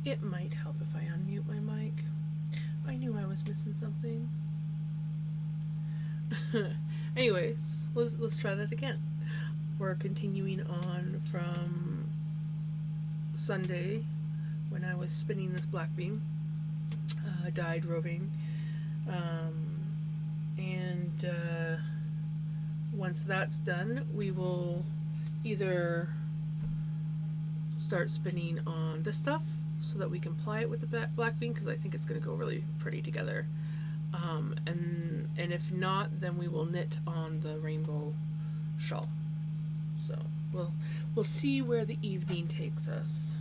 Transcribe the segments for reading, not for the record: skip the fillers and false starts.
It might help if I unmute my mic. I knew I was missing something. Anyways, let's try that again. We're continuing on from Sunday when I was spinning this black bean, dyed roving, and once that's done, we will either start spinning on this stuff so that we can ply it with the black bean, because I think it's going to go really pretty together. And if not, then we will knit on the rainbow shawl. So we'll see where the evening takes us.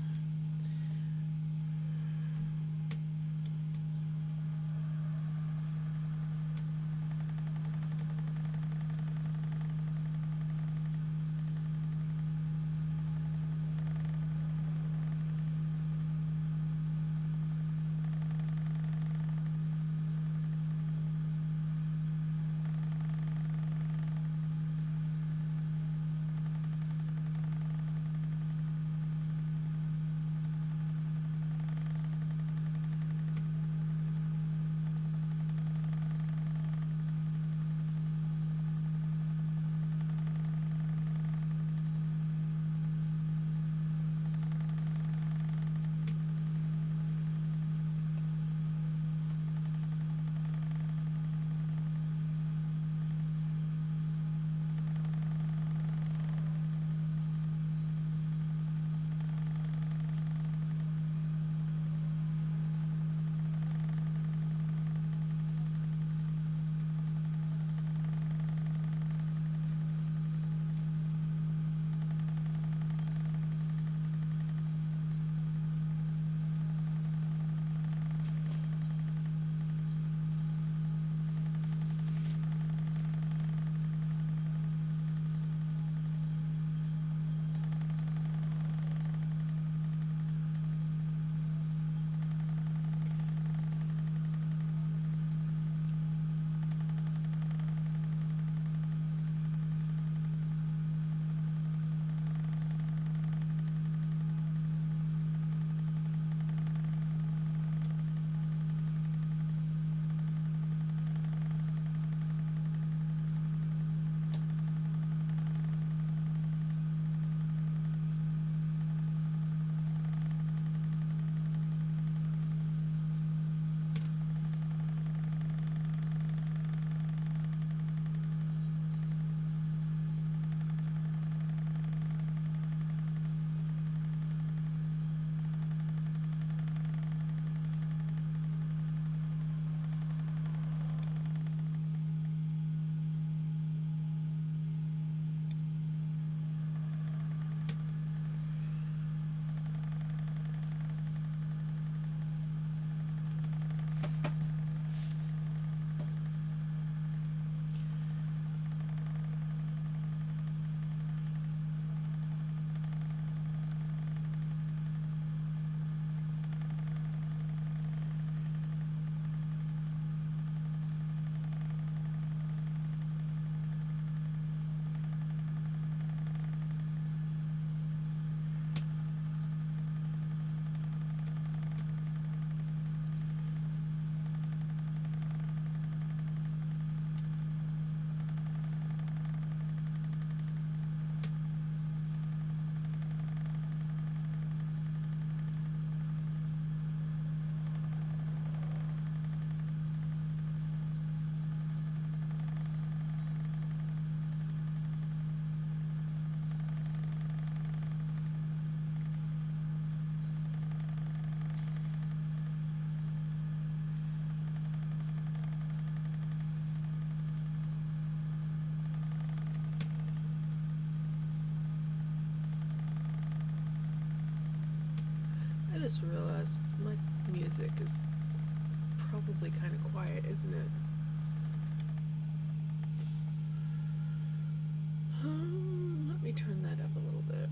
I just realized my music is probably kind of quiet, isn't it? Let me turn that up a little bit.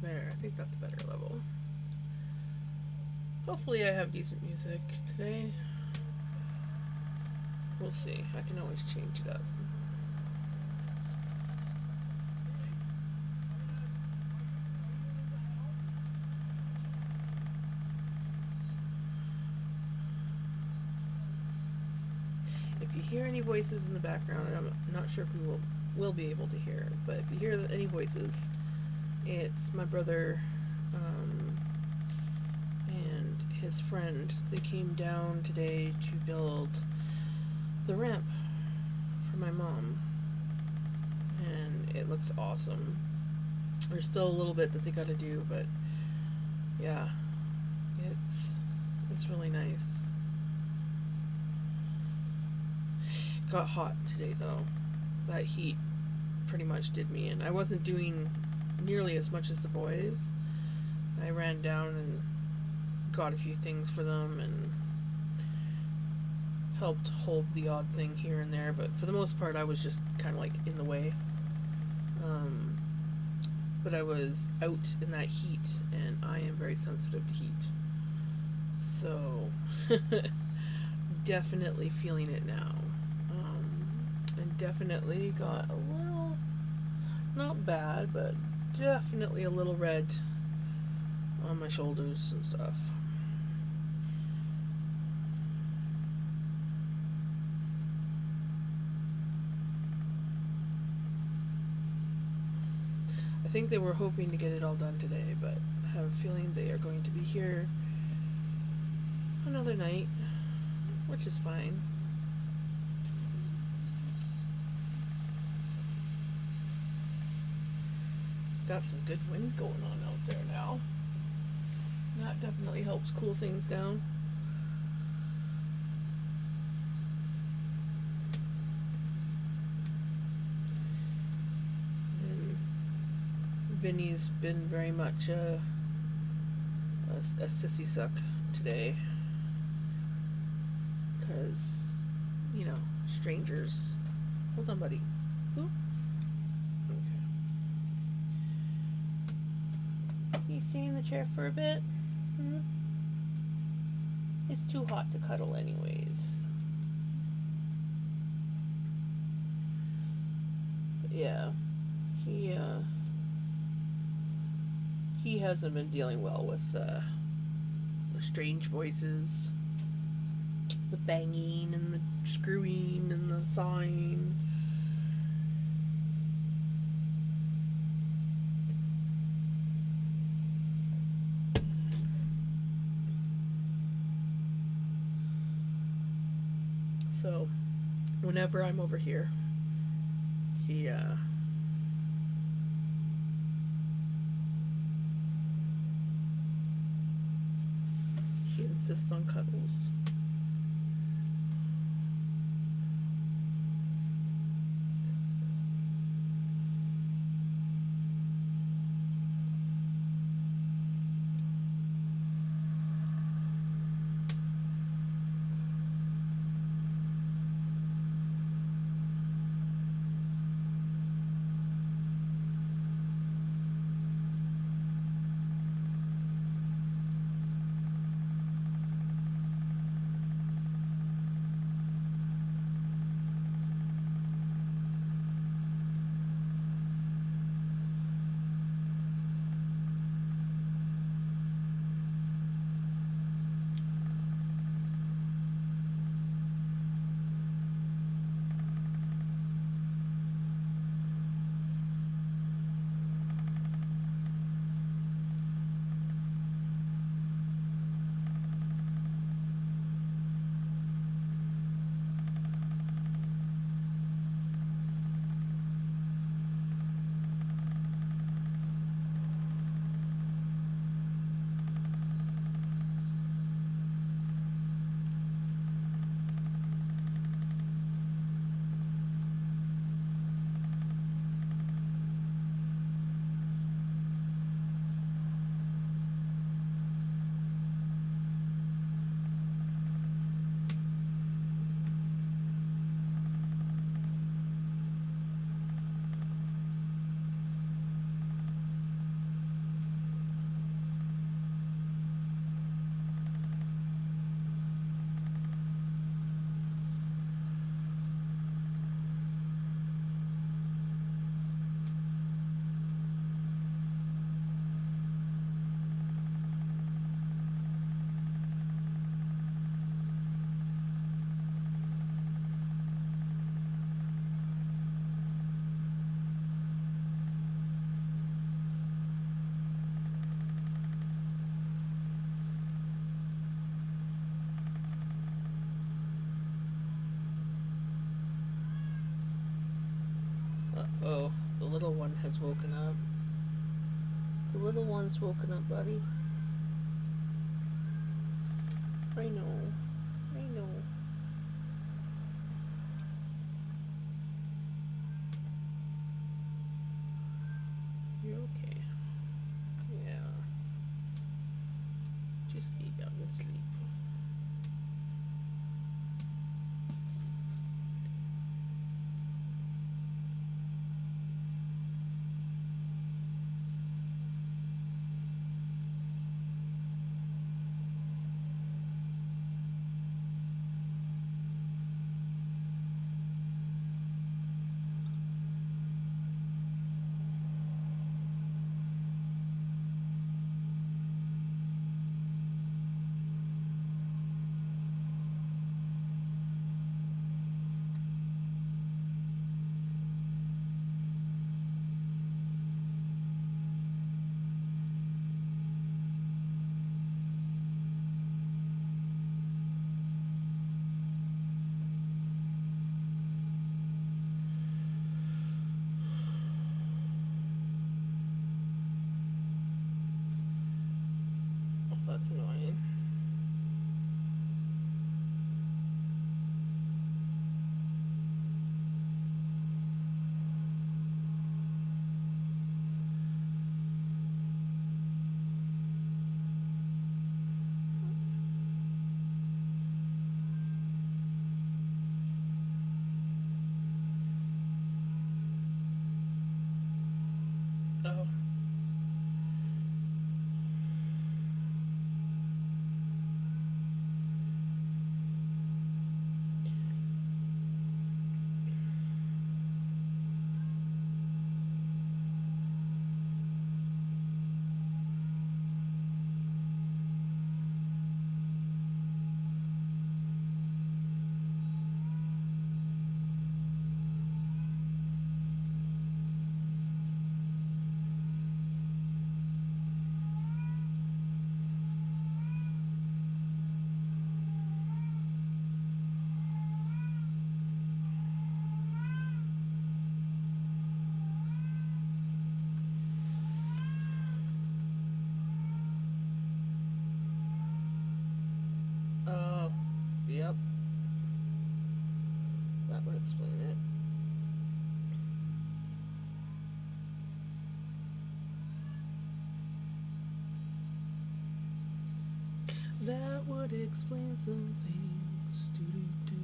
There, I think that's a better level. Hopefully I have decent music today. We'll see. I can always change it up. If you hear any voices in the background, and I'm not sure if we will be able to hear it, but if you hear any voices, it's my brother and his friend. They came down today to build the ramp for my mom, and it looks awesome. There's still a little bit that they got to do, but yeah, it's really nice. Got hot today though. That heat pretty much did me in. I wasn't doing nearly as much as the boys. I ran down and got a few things for them and helped hold the odd thing here and there, but for the most part I was just kind of like in the way. But I was out in that heat, and I am very sensitive to heat. So definitely feeling it now. And definitely got a little, not bad, but definitely a little red on my shoulders and stuff. I think they were hoping to get it all done today, but I have a feeling they are going to be here another night, which is fine. Got some good wind going on out there now. That definitely helps cool things down. And Vinny's been very much a sissy suck today. Because, you know, strangers. Hold on, buddy. Ooh. Can you stay in the chair for a bit? It's too hot to cuddle anyways. But yeah, he hasn't been dealing well with the strange voices, the banging and the screwing and the sawing. So, whenever I'm over here, he insists on cuddles. oh, the little one has woken up. The little one's woken up, buddy. I know. I know. You're okay. Yeah. Just lay down and sleep. That's annoying. Oh. Yep. That would explain it. That would explain some things. Do-do-do.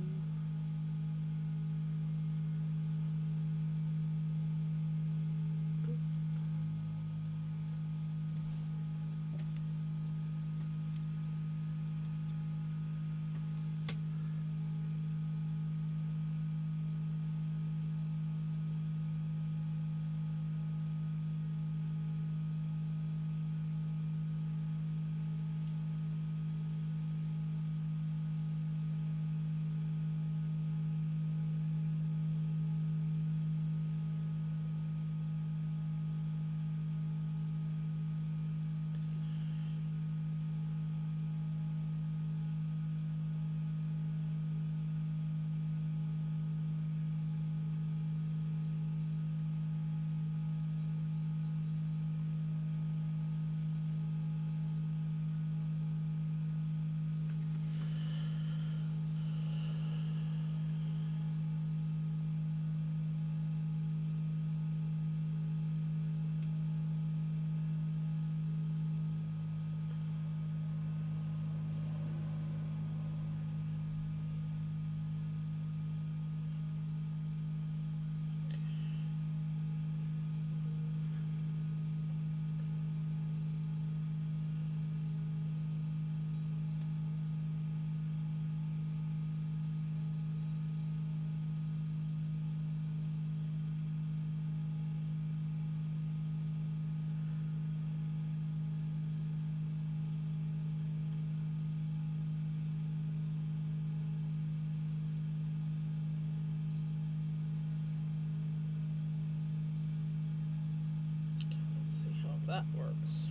That works.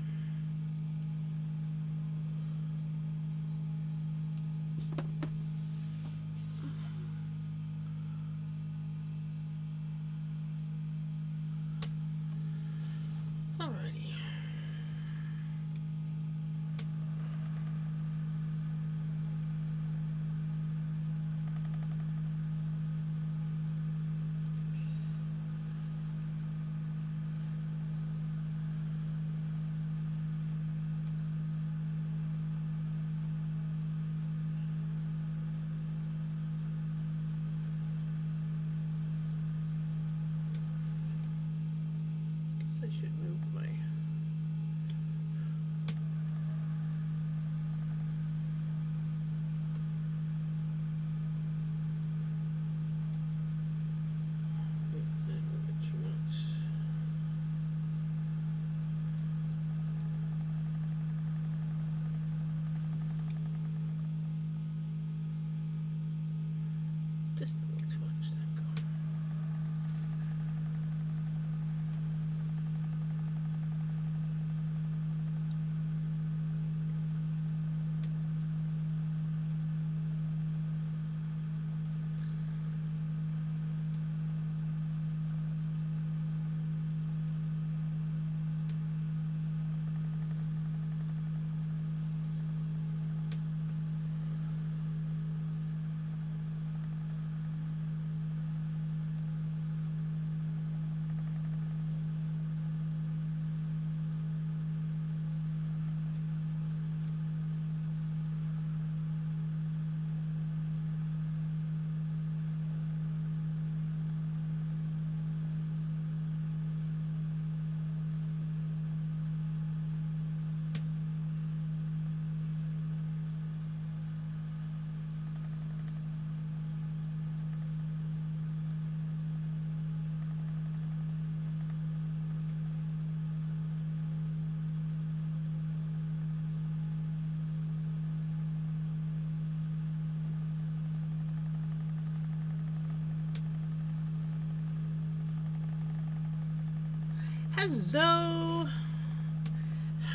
Hello.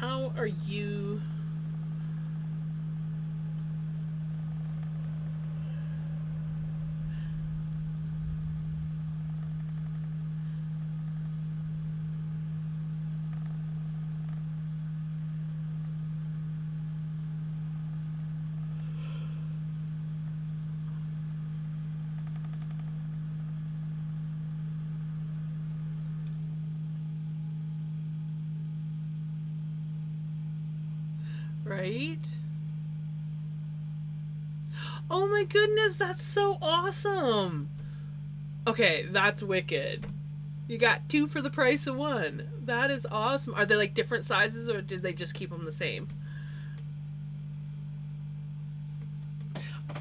How are you? Right? Oh my goodness, that's so awesome. Okay, that's wicked. You got two for the price of one. That is awesome. Are they like different sizes or did they just keep them the same?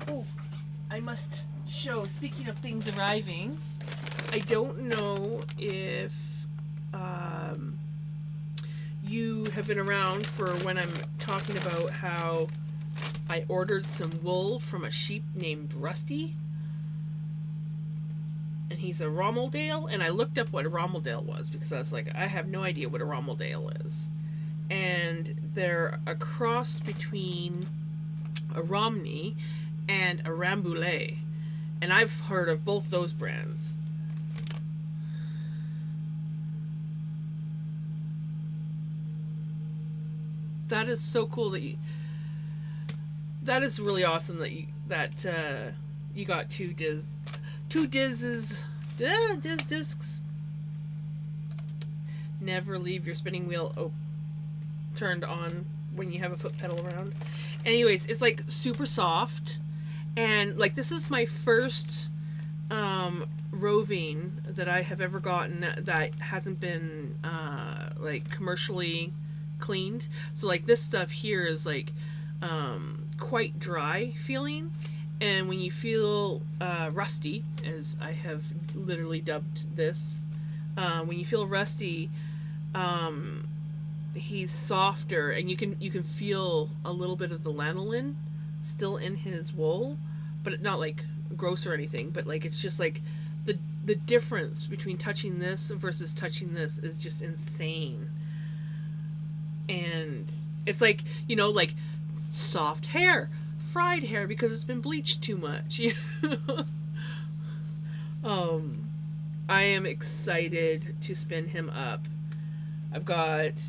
Oh, I must show. Speaking of things arriving, I don't know if you have been around for when I'm talking about how I ordered some wool from a sheep named Rusty. And he's a Rommeldale, and I looked up what a Rommeldale was because I was like, I have no idea what a Rommeldale is. And they're a cross between a Romney and a Rambouillet. And I've heard of both those brands. That is so cool that is really awesome that you got two discs. Never leave your spinning wheel turned on when you have a foot pedal around. Anyways, it's like super soft, and like this is my first roving that I have ever gotten that hasn't been like commercially cleaned. So like this stuff here is like quite dry feeling, and when you feel rusty, as I have literally dubbed this, when you feel rusty, he's softer, and you can feel a little bit of the lanolin still in his wool, but not like gross or anything. But like it's just like the difference between touching this versus touching this is just insane. And it's like, like soft hair, fried hair because it's been bleached too much. I am excited to spin him up. I've got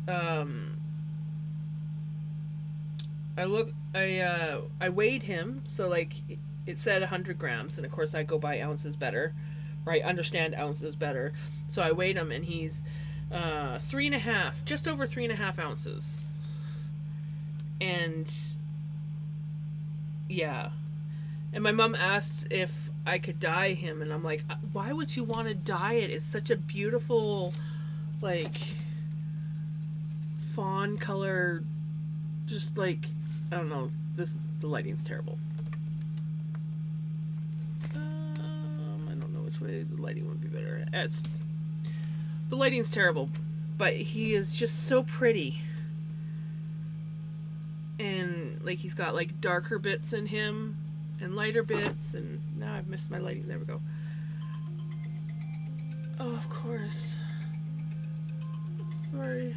I weighed him, so like it said 100 grams, and of course I go by ounces better, right? Understand ounces better. So I weighed him, and he's 3.5, just over 3.5 ounces. And yeah, and my mom asked if I could dye him, and I'm like, why would you want to dye it? It's such a beautiful, like, fawn color, just like, I don't know, the lighting's terrible. I don't know which way the lighting would be better. The lighting's terrible, but he is just so pretty. And like he's got like darker bits in him and lighter bits, and now I've missed my lighting. There we go. Oh, of course. Sorry.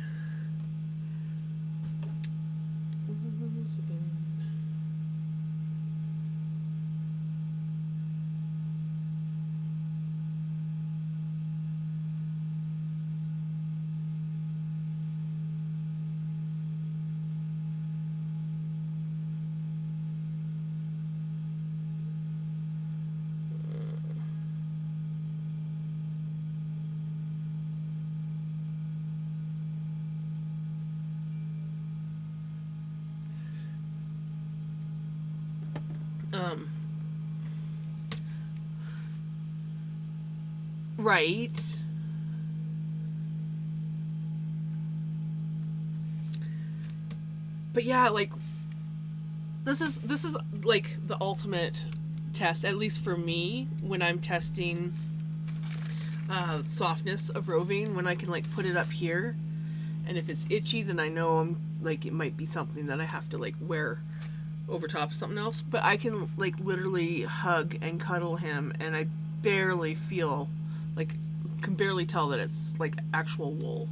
Right. But yeah, like this is like the ultimate test, at least for me, when I'm testing softness of roving, when I can like put it up here, and if it's itchy, then I know I'm like it might be something that I have to like wear over top of something else. But I can like literally hug and cuddle him, and I barely feel like can barely tell that it's like actual wool.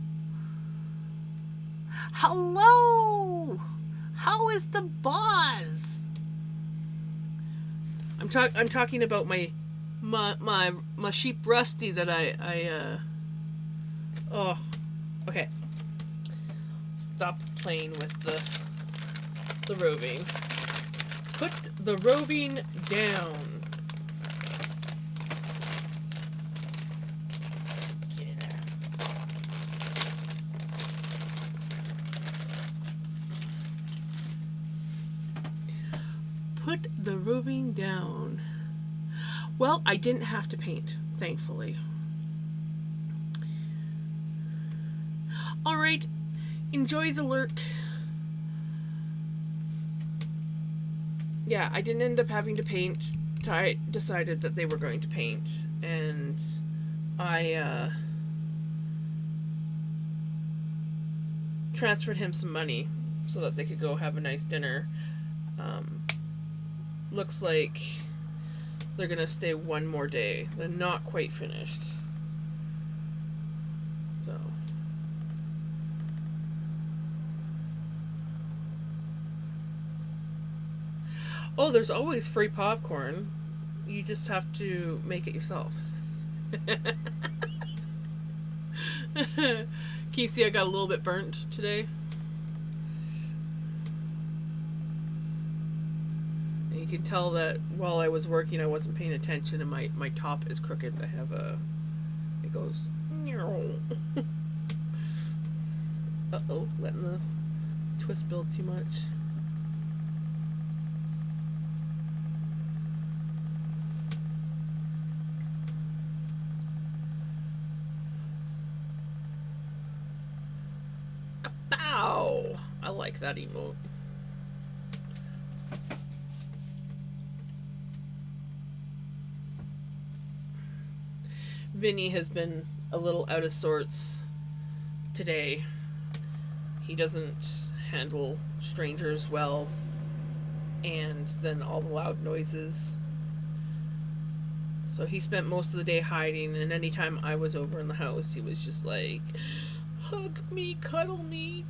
Hello! How is the boss? I'm talking about my sheep Rusty that I oh, okay. Stop playing with the roving. Put the roving down. Get in there. Put the roving down. Well, I didn't have to paint, thankfully. All right, enjoy the lurk. Yeah, I didn't end up having to paint. Ty decided that they were going to paint, and I transferred him some money so that they could go have a nice dinner. Looks like they're gonna stay one more day. They're not quite finished. So. Oh, there's always free popcorn. You just have to make it yourself. Can you see I got a little bit burnt today? And you can tell that while I was working I wasn't paying attention and my top is crooked. I have it goes uh-oh, letting the twist build too much. Ow! I like that emote. Vinny has been a little out of sorts today. He doesn't handle strangers well, and then all the loud noises. So he spent most of the day hiding, and anytime I was over in the house, he was just like, hug me, cuddle me.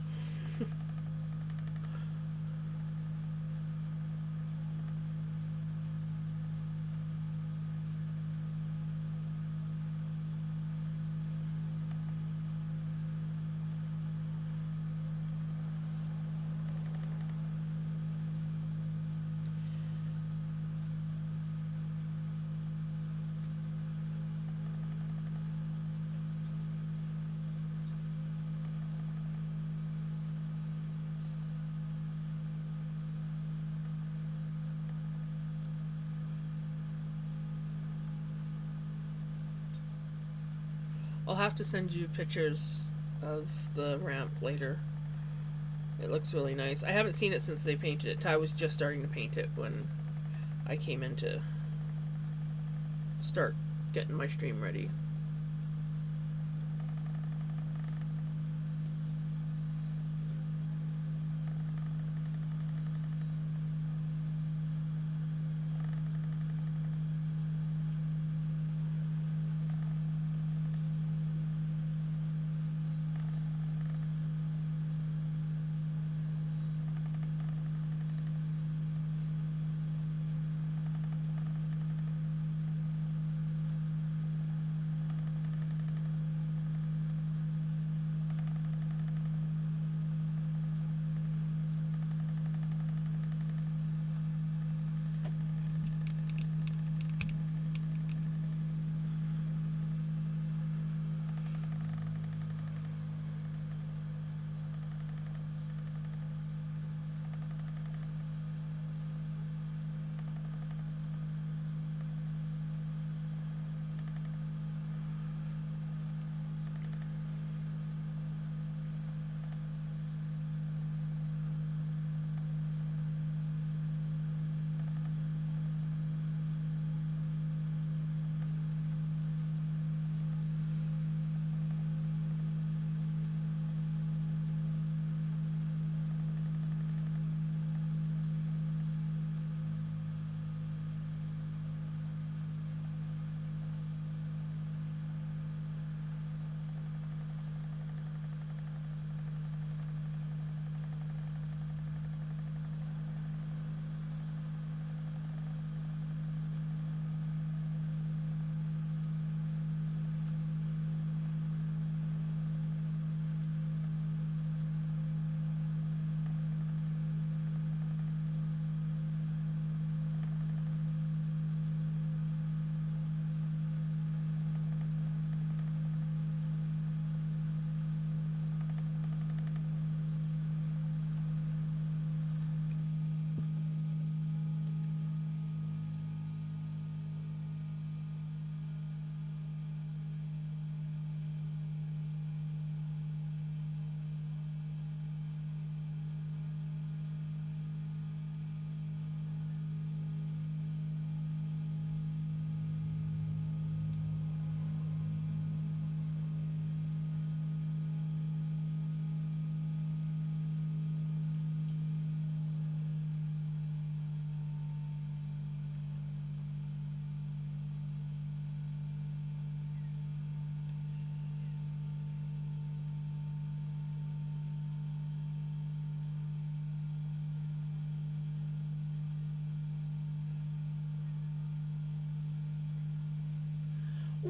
I'll have to send you pictures of the ramp later. It looks really nice. I haven't seen it since they painted it. Ty was just starting to paint it when I came in to start getting my stream ready.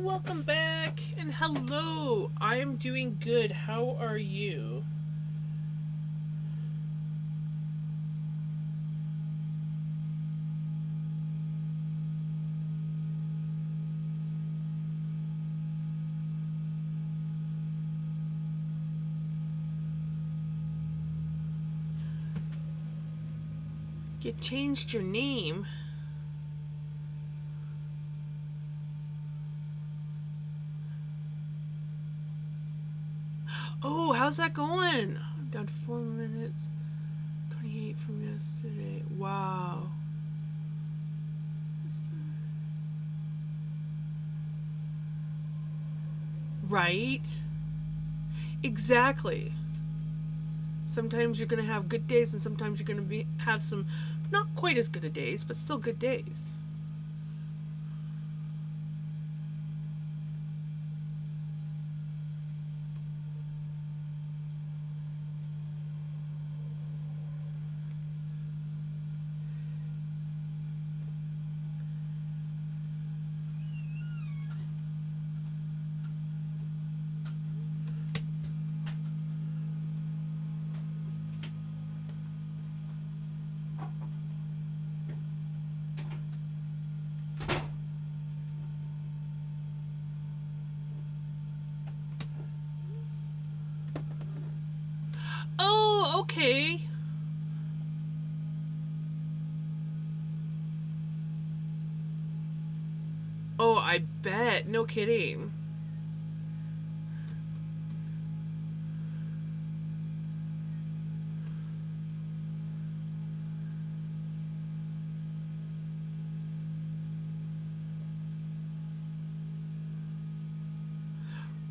welcome back, and hello. I am doing good. How are you? You changed your name. Oh, how's that going? I'm down to 4 minutes. 28 from yesterday. Wow. Right? Exactly. Sometimes you're going to have good days, and sometimes you're going to have some not quite as good a days, but still good days. Oh, okay. Oh, I bet. No kidding.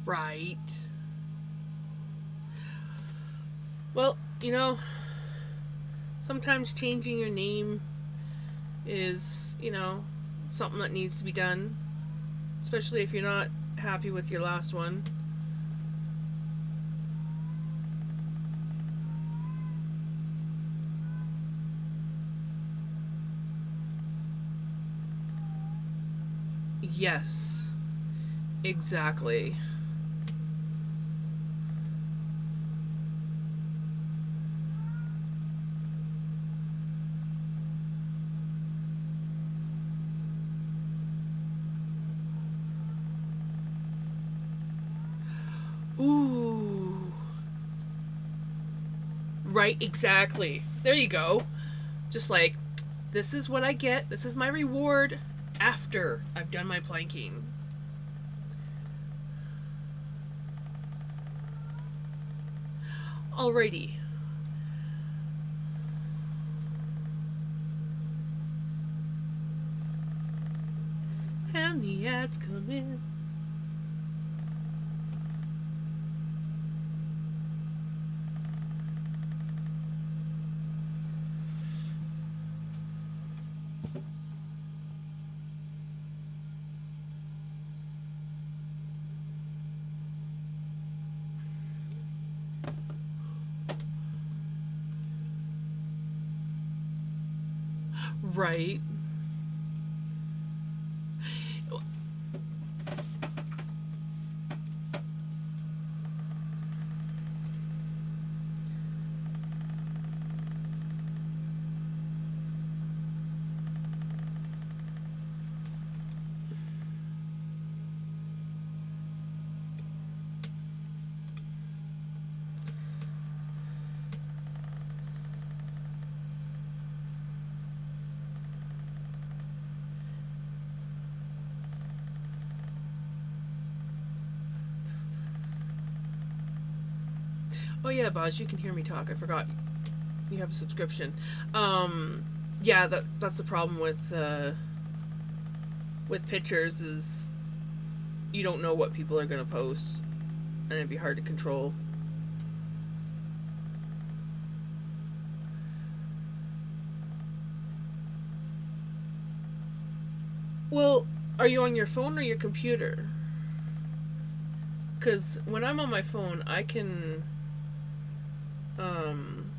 Right. Well, sometimes changing your name is, something that needs to be done, especially if you're not happy with your last one. Yes, exactly. Ooh. Right, exactly. There you go. Just like, this is what I get. This is my reward after I've done my planking. Alrighty. And the ads come in. Right. Oh yeah, Boz, you can hear me talk. I forgot you have a subscription. Yeah, that's the problem with pictures is you don't know what people are gonna post, and it'd be hard to control. Well, are you on your phone or your computer? Because when I'm on my phone, I can um,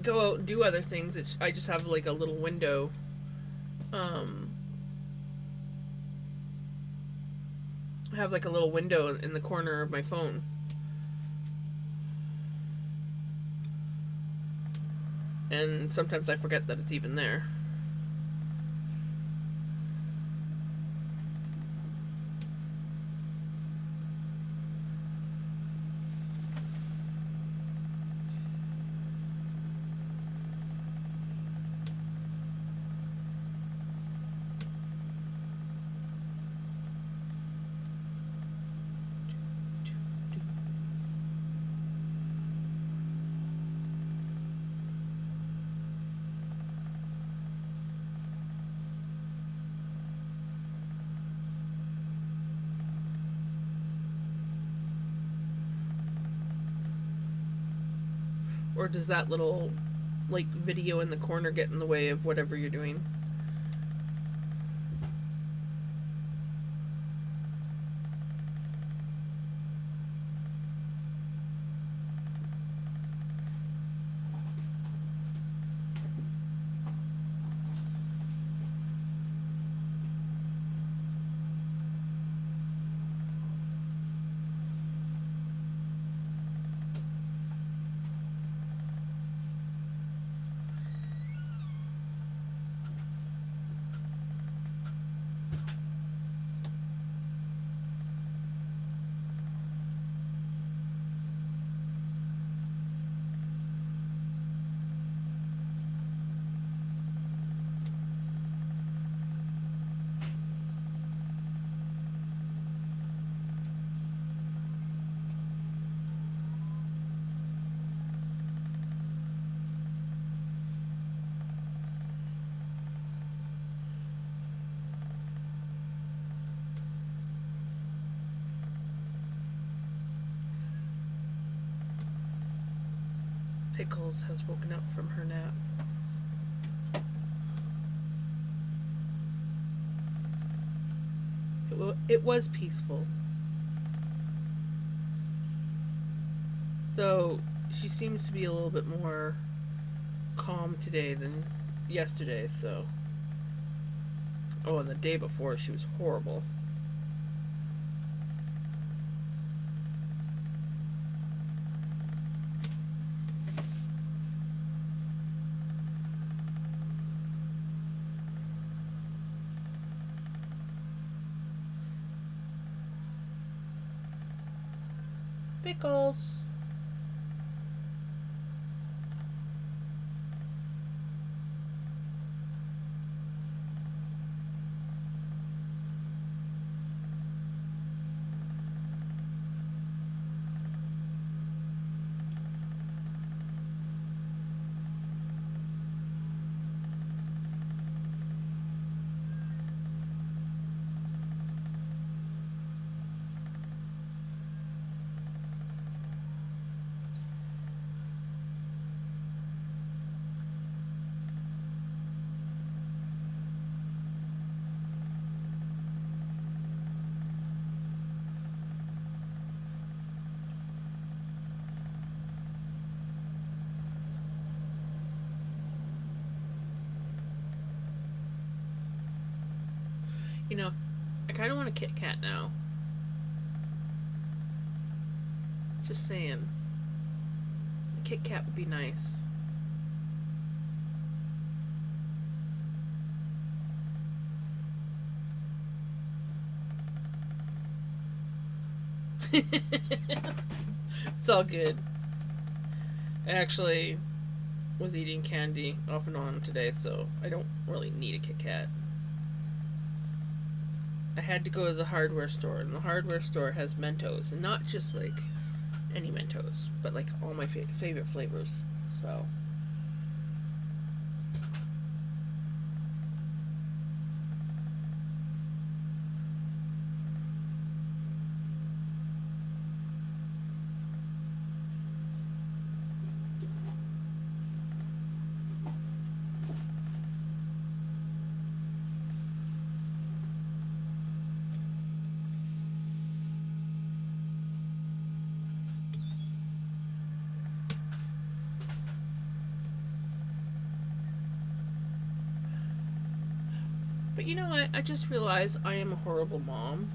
go out and do other things. I just have like a little window. Um, I have like a little window in the corner of my phone. And sometimes I forget that it's even there. Or does that little like video in the corner get in the way of whatever you're doing? Pickles has woken up from her nap. It was peaceful. Though she seems to be a little bit more calm today than yesterday, so. Oh, and the day before she was horrible. Pickles. You know, I kind of want a Kit Kat now. Just saying. A Kit Kat would be nice. It's all good. I actually was eating candy off and on today, so I don't really need a Kit Kat. I had to go to the hardware store, and the hardware store has Mentos, and not just like any Mentos, but like all my favorite flavors. So but you know what? I just realized I am a horrible mom.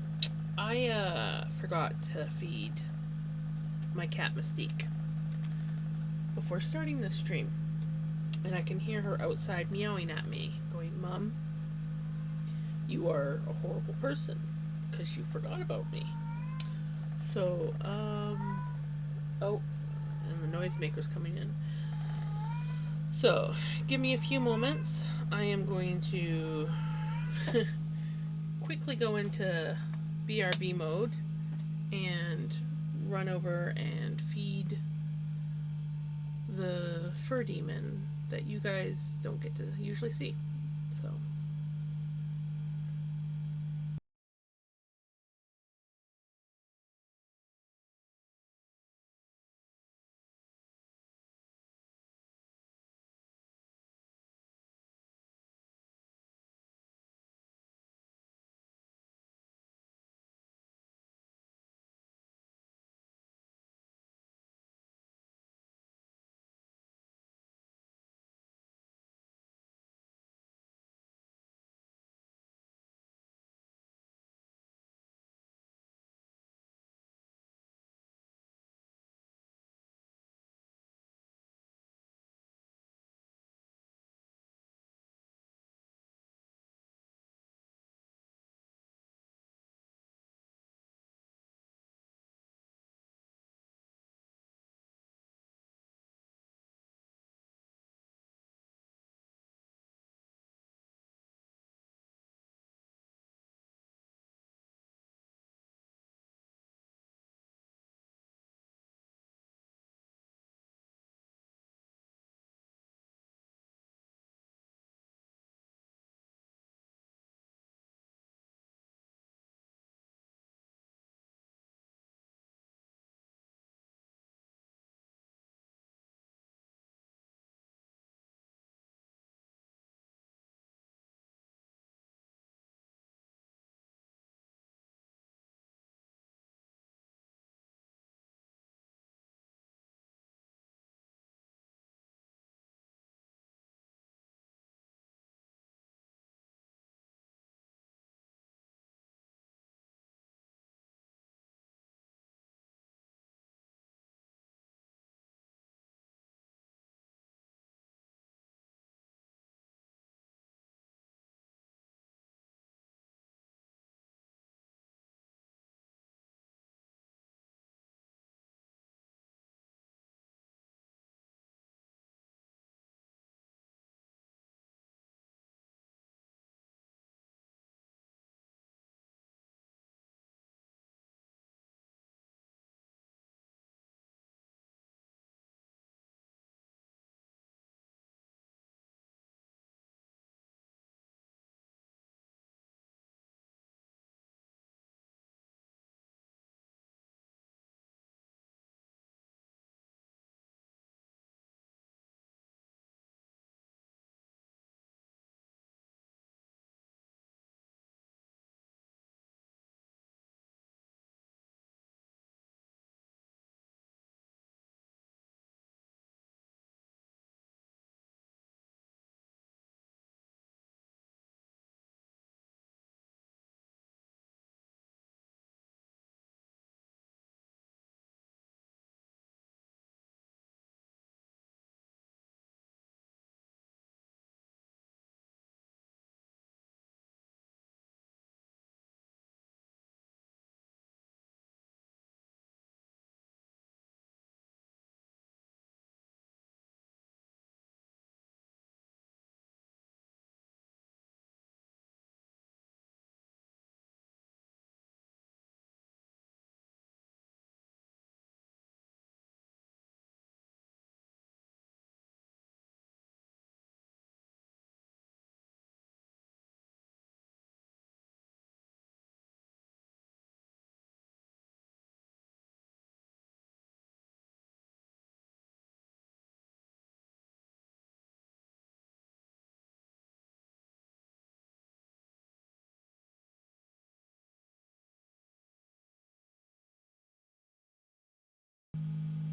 I forgot to feed my cat Mystique before starting the stream. And I can hear her outside meowing at me, going, Mom, you are a horrible person because you forgot about me. So, oh, and the noisemaker's coming in. So, give me a few moments. I am going to quickly go into BRB mode and run over and feed the fur demon that you guys don't get to usually see. So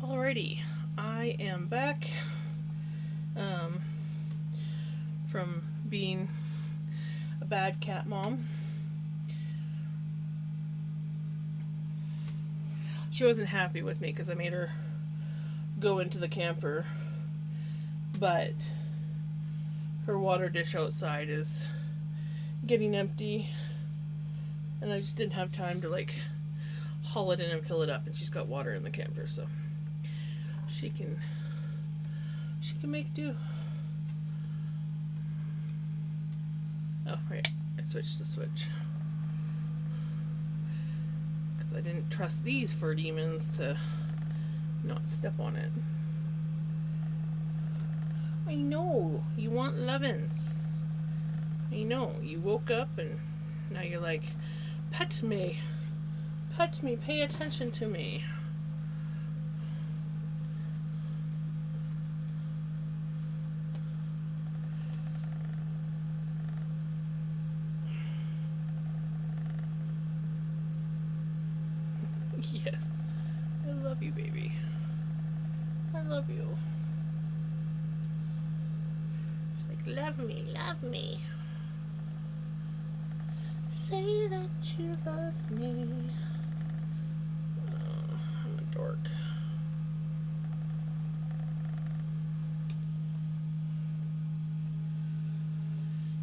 alrighty, I am back um, from being a bad cat mom. she wasn't happy with me because I made her go into the camper, but her water dish outside is getting empty, and I just didn't have time to like haul it in and fill it up, and she's got water in the camper, so she can make do. Oh right, I switched the switch because I didn't trust these fur demons to not step on it. I know you want lovin's. I know you woke up and now you're like, pet me, pay attention to me. Yes, I love you, baby. I love you. She's like, love me. Say that you love me. Oh, I'm a dork.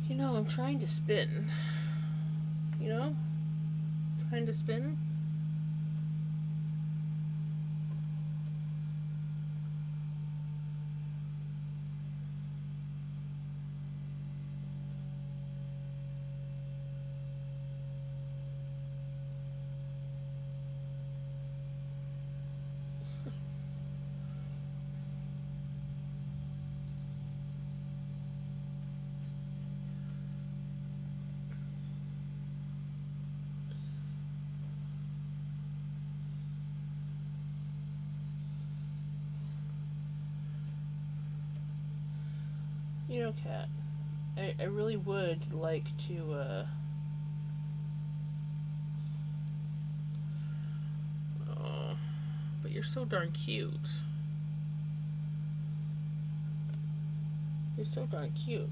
You know, I'm trying to spin. You know? Trying to spin. You know, Kat, I really would like to, oh, but you're so darn cute. You're so darn cute.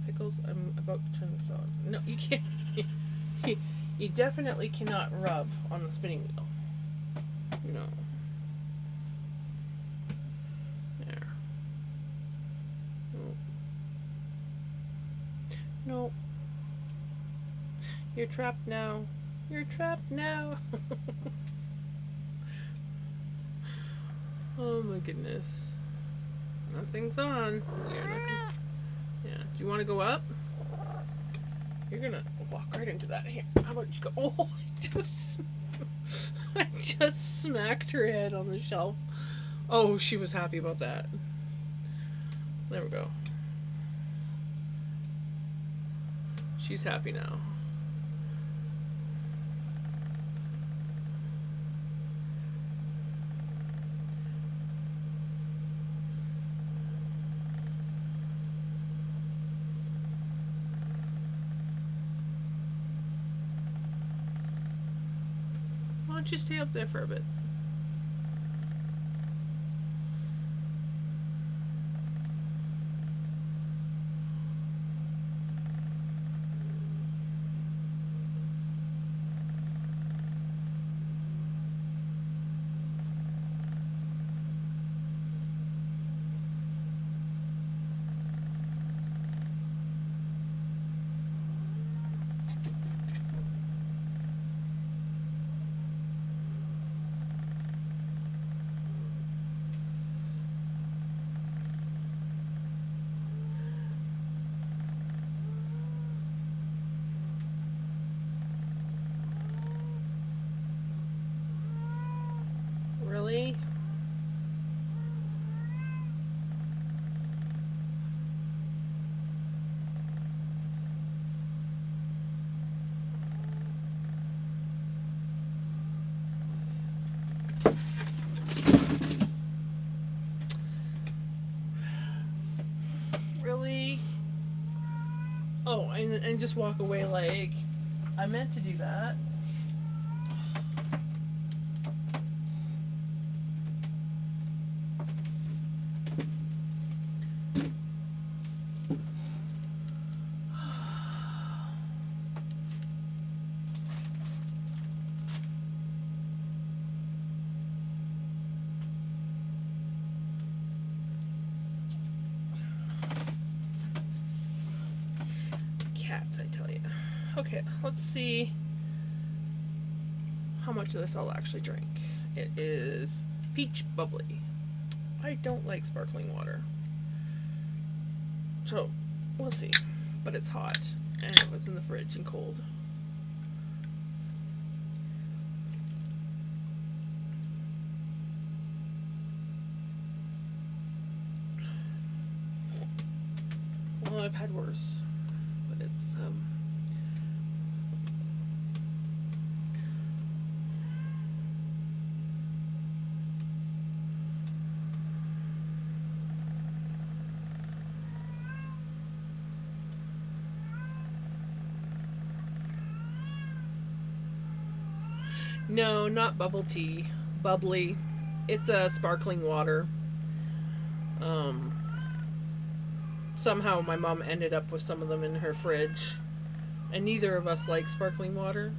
Pickles, I'm about to turn this on. No, you can't. You definitely cannot rub on the spinning wheel. No. There. No. No. You're trapped now. You're trapped now. Oh my goodness. Nothing's on. Yeah. Do you want to go up? You're gonna walk right into that. Here, how about you go? Oh, I just smacked her head on the shelf. Oh, she was happy about that. There we go. She's happy now. Why don't you stay up there for a bit? Really? Really? Oh, and just walk away like I meant to do that. Okay, let's see how much of this I'll actually drink. It is peach bubbly. I don't like sparkling water. So, we'll see. But it's hot, and it was in the fridge and cold. Well, I've had worse, but it's no, not bubble tea. Bubbly. It's a sparkling water. Somehow my mom ended up with some of them in her fridge, and neither of us like sparkling water.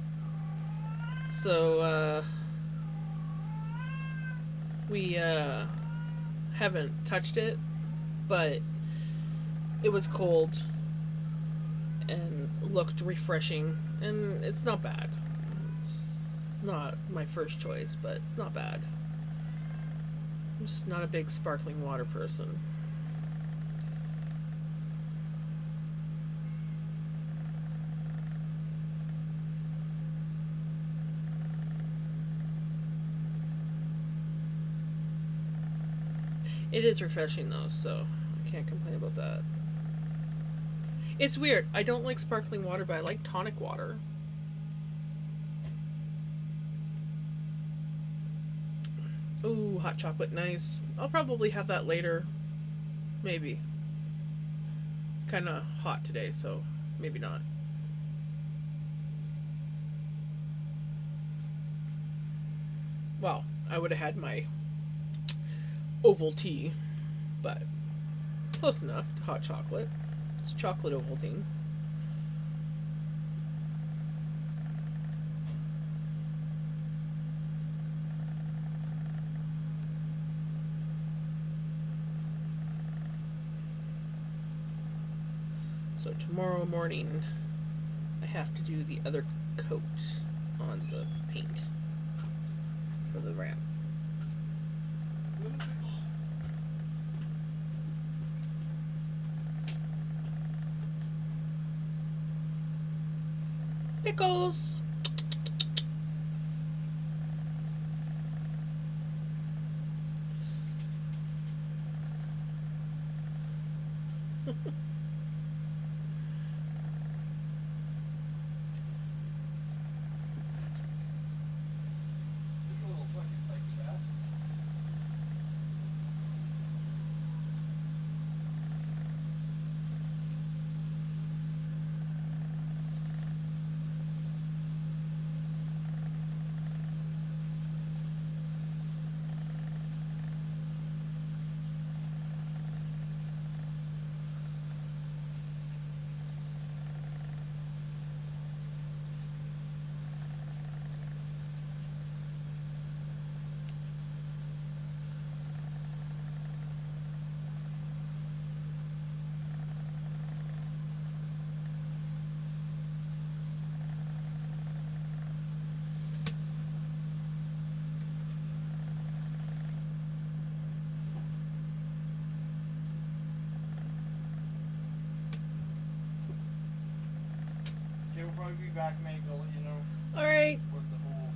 So we haven't touched it, but it was cold and looked refreshing, and it's not bad. It's not my first choice, but it's not bad. I'm just not a big sparkling water person. It is refreshing though, so I can't complain about that. It's weird. I don't like sparkling water, but I like tonic water. Ooh, hot chocolate, nice. I'll probably have that later. Maybe. It's kind of hot today, so maybe not. Well, I would have had my Ovaltine, but close enough to hot chocolate. It's chocolate Ovaltine. So tomorrow morning I have to do the other coat on the paint for the ramp. Pickles! We'll probably be back, mate. I'll let you know Alright, what the whole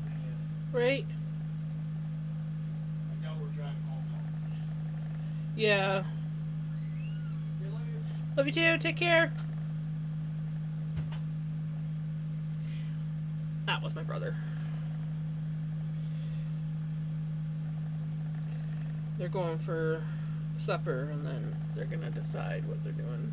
thing is. right? I know we're driving home now. Yeah. See you later. Love you too, take care. That was my brother. They're going for supper and then they're gonna decide what they're doing.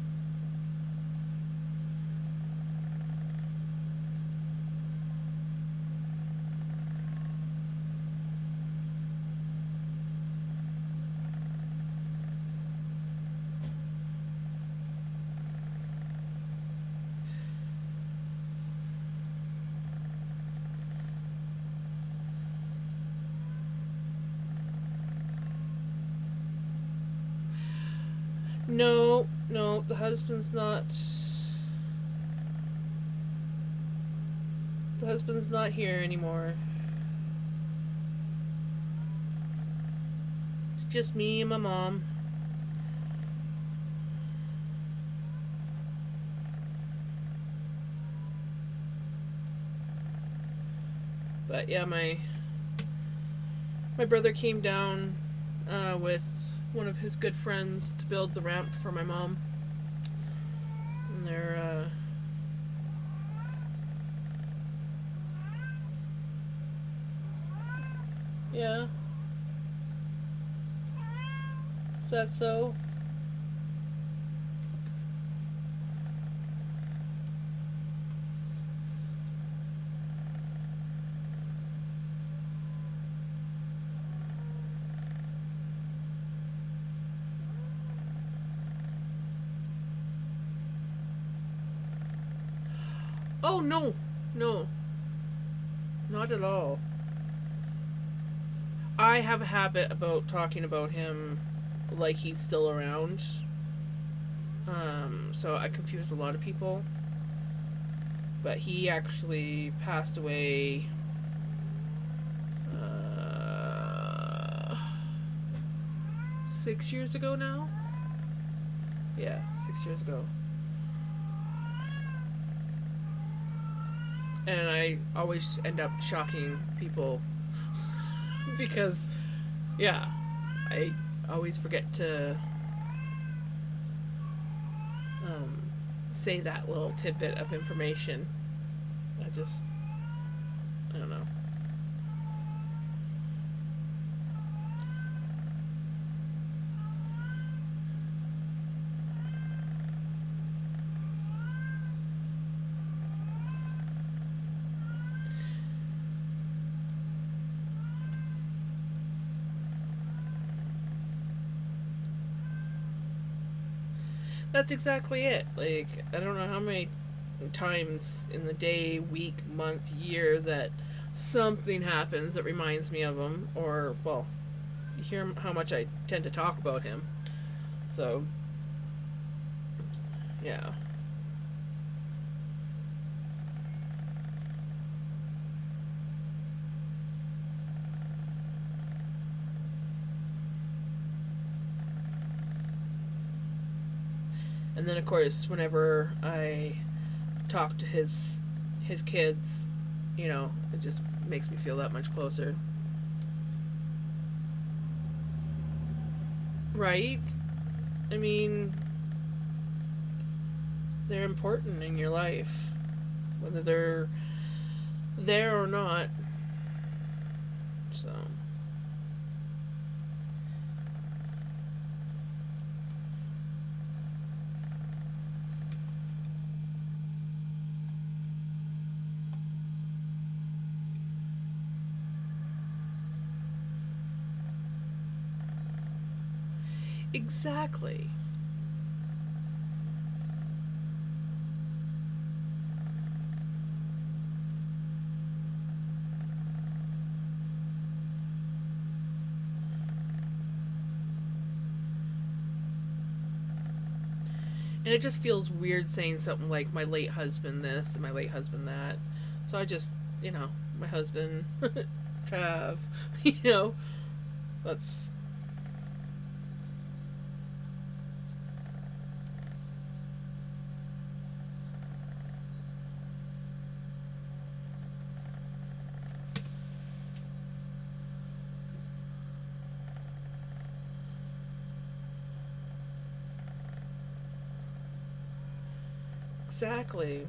No, the husband's not The husband's not here anymore. It's just me and my mom. But yeah, my brother came down with one of his good friends to build the ramp for my mom. And they're yeah. Is that so? Oh no, no, not at all. I have a habit about talking about him like he's still around. So I confuse a lot of people. But he actually passed away 6 years ago now. Yeah, 6 years ago. And I always end up shocking people because, yeah, I always forget to say that little tidbit of information. I don't know. That's exactly it. Like, I don't know how many times in the day, week, month, year that something happens that reminds me of him, or, well, you hear how much I tend to talk about him. So, yeah. And then, of course, whenever I talk to his kids, it just makes me feel that much closer. Right? I mean, they're important in your life, whether they're there or not. So. Exactly. And it just feels weird saying something like my late husband this and my late husband that. So I just, my husband, Trav, that's. Exactly.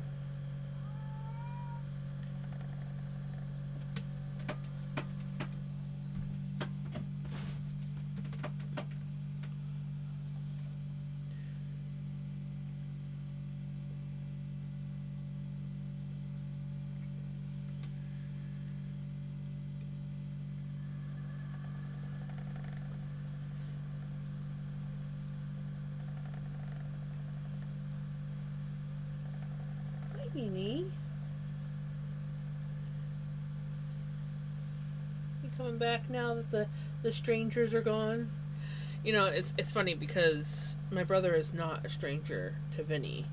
Hi, Beanie. You coming back now that the strangers are gone? It's funny because my brother is not a stranger to Vinny,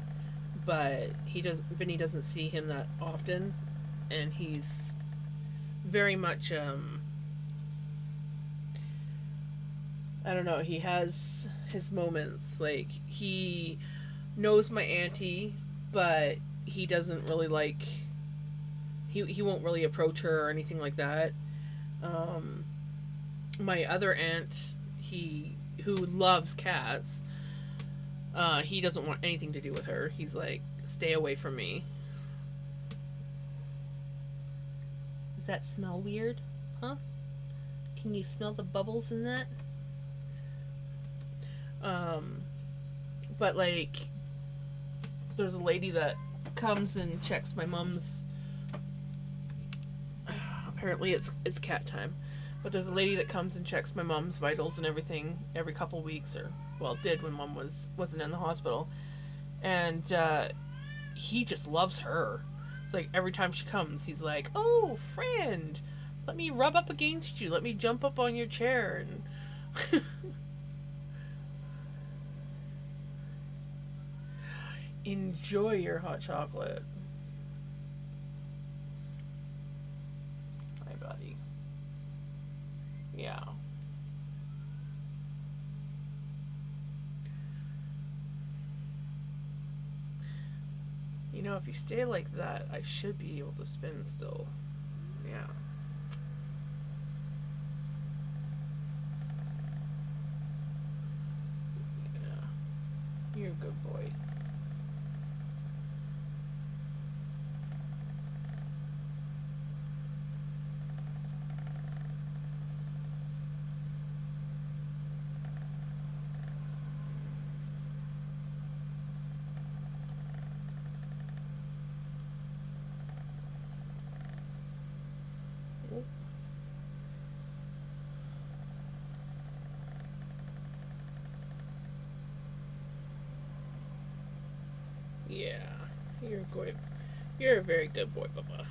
but Vinny doesn't see him that often, and he's very much I don't know, he has his moments. Like, he knows my auntie, but he doesn't really like he won't really approach her or anything like that. Um, my other aunt, he who loves cats, he doesn't want anything to do with her. He's like, stay away from me. Does that smell weird? Huh? Can you smell the bubbles in that? Um, but like, there's a lady that comes and checks my mom's. Apparently, it's cat time, but there's a lady that comes and checks my mom's vitals and everything every couple weeks, or well, did when mom wasn't in the hospital, and he just loves her. It's like every time she comes, he's like, "Oh, friend, let me rub up against you. Let me jump up on your chair." And enjoy your hot chocolate. Hi, buddy. Yeah. You know, if you stay like that, I should be able to spin still. Yeah. Yeah. You're a good boy. Yeah, you're good. You're a very good boy, Bubba.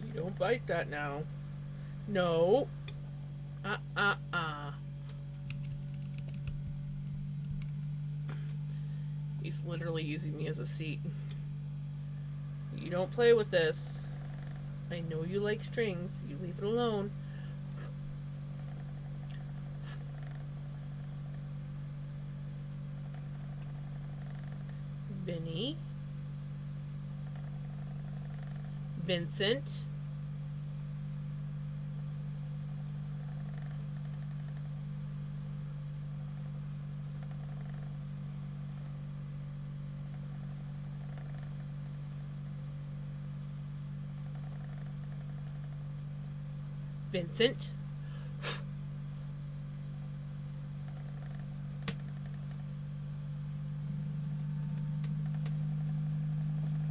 You don't bite that now. No. Uh. He's literally using me as a seat. You don't play with this. I know you like strings. You leave it alone. Vinny. Vincent. Vincent.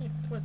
Yeah, come on.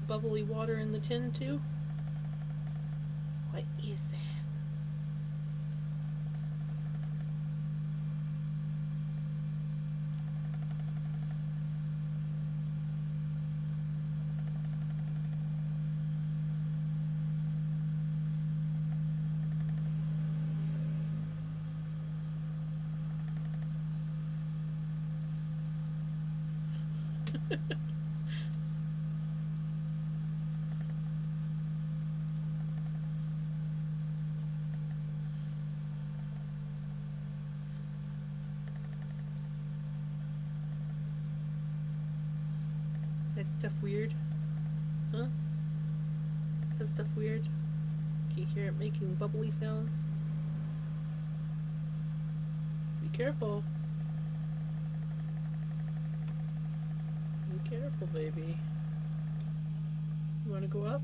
bubbly water in the tin too? What is that? Is that stuff weird? Huh? Is that stuff weird? Can you hear it making bubbly sounds? Be careful. Be careful, baby. You wanna go up?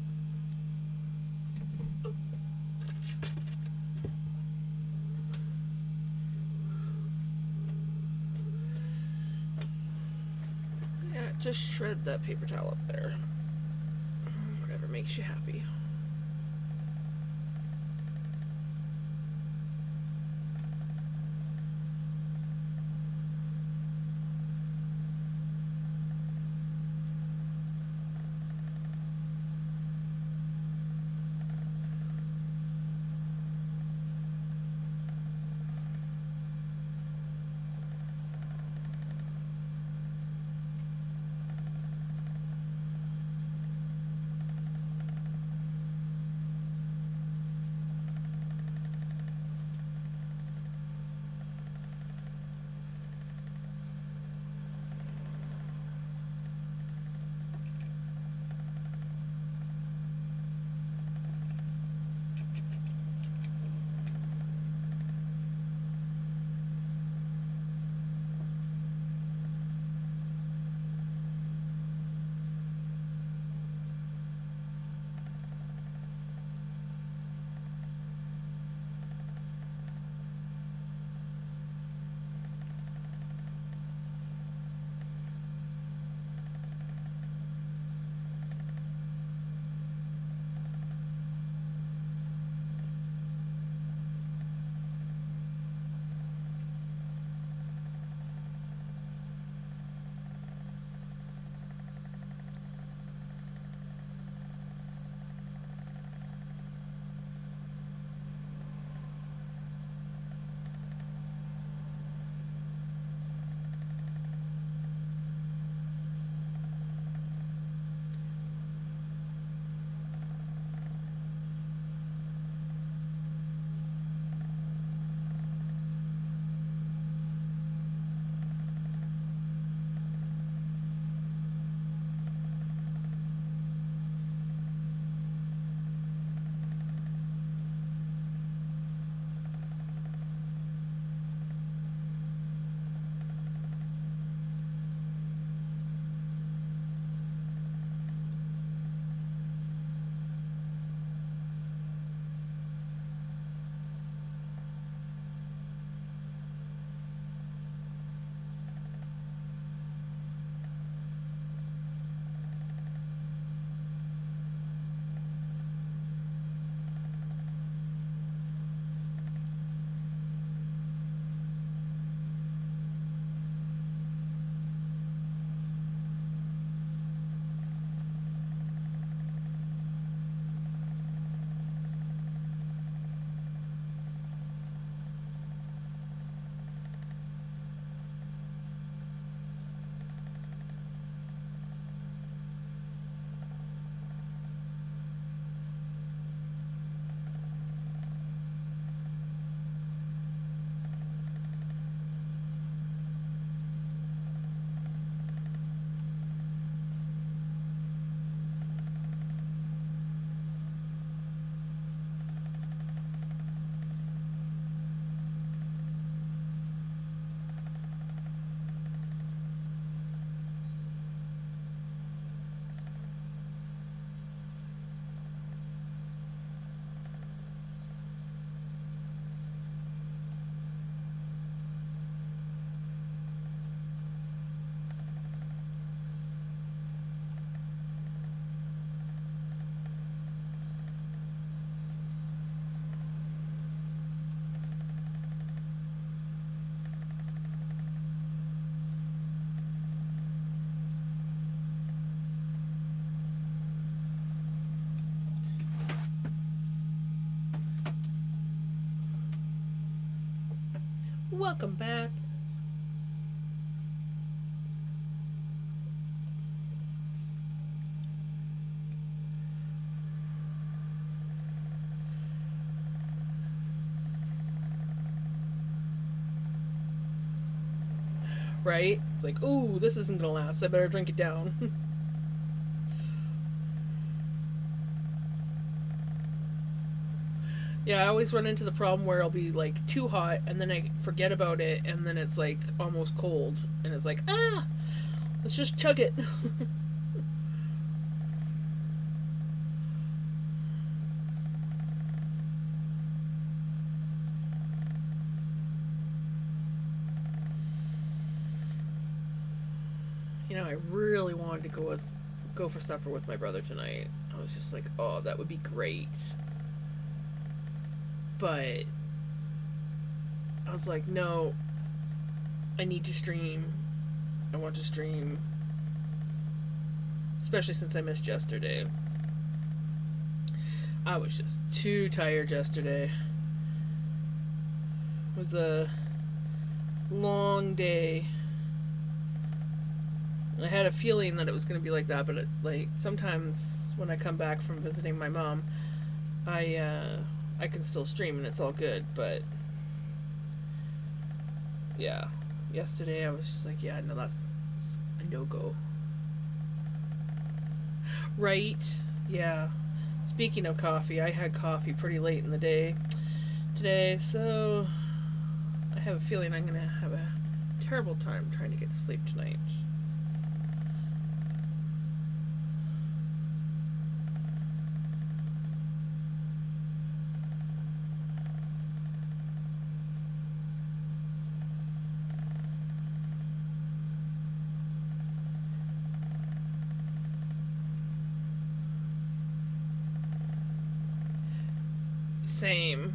Yeah, just shred that paper towel up there. Whatever makes you happy. Welcome back. Right? It's like, ooh, this isn't gonna last. I better drink it down. Yeah, I always run into the problem where it'll be like too hot and then I forget about it and then it's like almost cold and it's like, let's just chug it. I really wanted to go for supper with my brother tonight. I was just like, oh, that would be great. But I was like, no, I need to stream. I want to stream. Especially since I missed yesterday. I was just too tired yesterday. It was a long day. And I had a feeling that it was going to be like that, but sometimes when I come back from visiting my mom, I can still stream and it's all good, but yeah, yesterday I was just like, yeah, no, that's a no-go. Right? Yeah. Speaking of coffee, I had coffee pretty late in the day today, so I have a feeling I'm going to have a terrible time trying to get to sleep tonight. Same.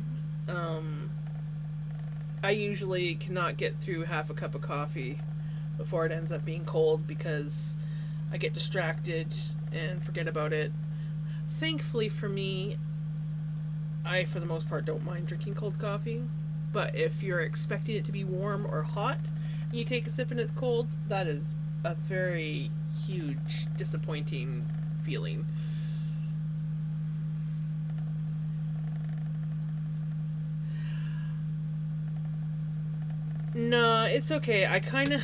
I usually cannot get through half a cup of coffee before it ends up being cold because I get distracted and forget about it. Thankfully for me, I for the most part don't mind drinking cold coffee, but if you're expecting it to be warm or hot and you take a sip and it's cold, that is a very huge disappointing feeling. No, it's okay. I kind of,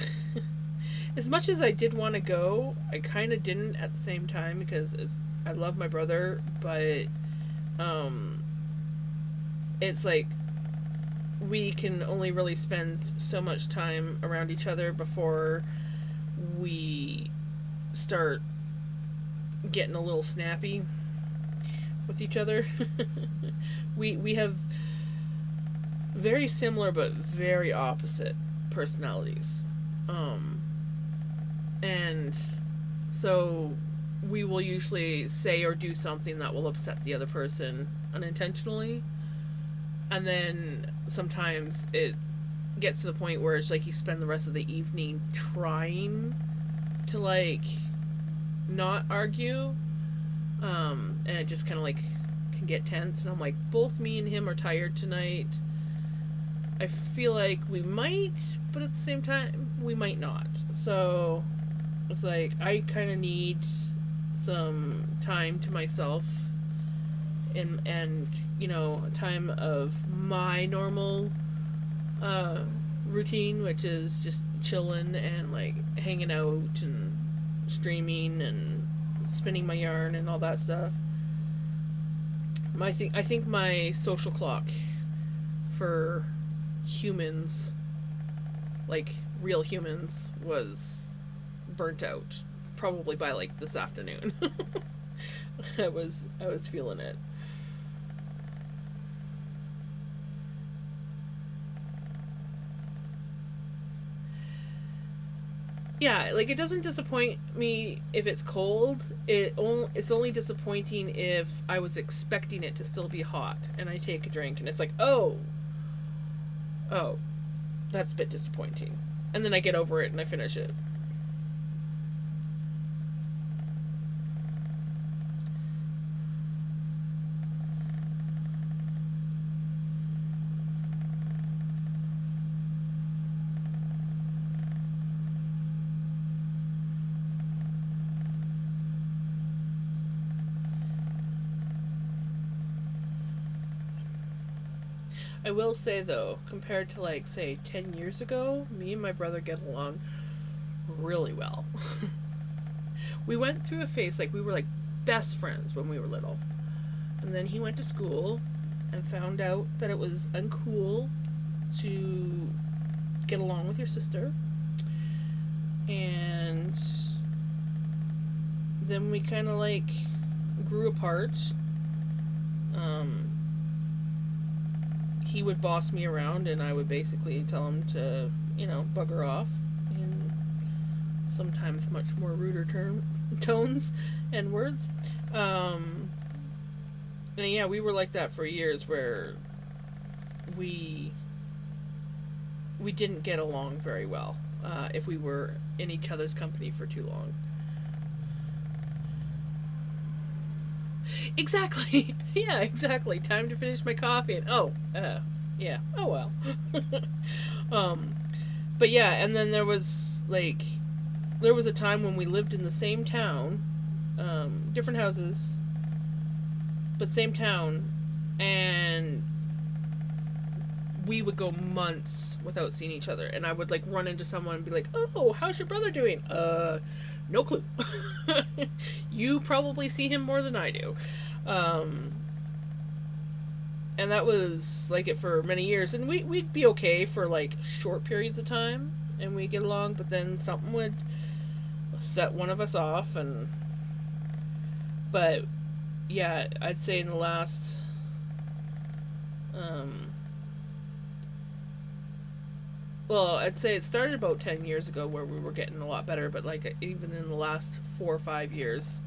as much as I did want to go, I kind of didn't at the same time because I love my brother, but um, it's like we can only really spend so much time around each other before we start getting a little snappy with each other. We have very similar but very opposite personalities. And so we will usually say or do something that will upset the other person unintentionally. And then sometimes it gets to the point where it's like you spend the rest of the evening trying to like not argue. And it just kind of like can get tense. And I'm like, both me and him are tired tonight. I feel like we might, but at the same time, we might not. So it's like I kind of need some time to myself and a time of my normal routine, which is just chilling and like hanging out and streaming and spinning my yarn and all that stuff. I think my social clock for humans, like real humans, was burnt out probably by like this afternoon. I was feeling it. Yeah, like it doesn't disappoint me if it's cold. It's only disappointing if I was expecting it to still be hot and I take a drink and it's like, oh, that's a bit disappointing. And then I get over it and I finish it. I will say though, compared to like say 10 years ago, me and my brother get along really well. We went through a phase like we were like best friends when we were little. And then he went to school and found out that it was uncool to get along with your sister. And then we kind of like grew apart. He would boss me around, and I would basically tell him to, bugger off in sometimes much more ruder tones and words. And yeah, we were like that for years, where we didn't get along very well if we were in each other's company for too long. Exactly. Yeah, exactly. Time to finish my coffee, and yeah. Oh well. um, but yeah, and then there was a time when we lived in the same town, different houses, but same town, and we would go months without seeing each other, and I would like run into someone and be like, "Oh, how's your brother doing?" No clue. You probably see him more than I do. And that was like it for many years, and we'd be okay for like short periods of time, and we'd get along, but then something would set one of us off. But yeah, I'd say in the last well, I'd say it started about 10 years ago where we were getting a lot better, but like even in the last 4 or 5 years,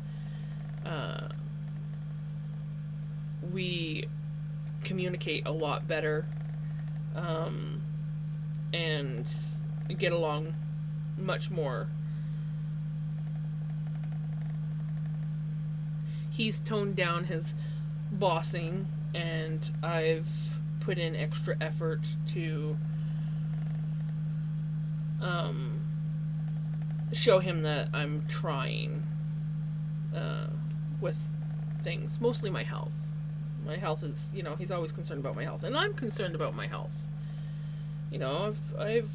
we communicate a lot better, and get along much more. He's toned down his bossing, and I've put in extra effort to show him that I'm trying with things, mostly my health. My health is, he's always concerned about my health, and I'm concerned about my health. I've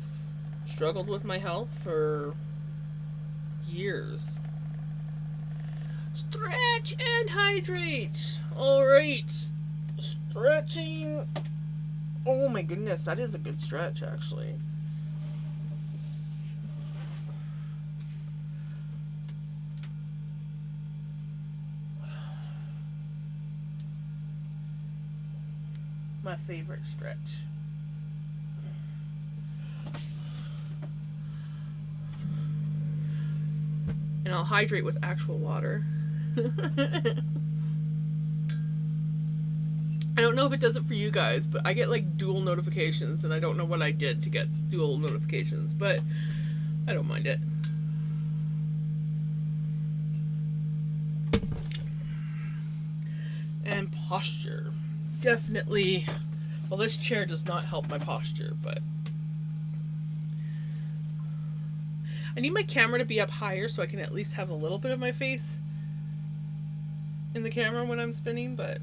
struggled with my health for years. Stretch and hydrate. All right, stretching. Oh my goodness, that is a good stretch, actually. My favorite stretch. And I'll hydrate with actual water. I don't know if it does it for you guys, but I get like dual notifications, and I don't know what I did to get dual notifications, but I don't mind it. And posture. Definitely. Well, this chair does not help my posture, but I need my camera to be up higher so I can at least have a little bit of my face in the camera when I'm spinning, but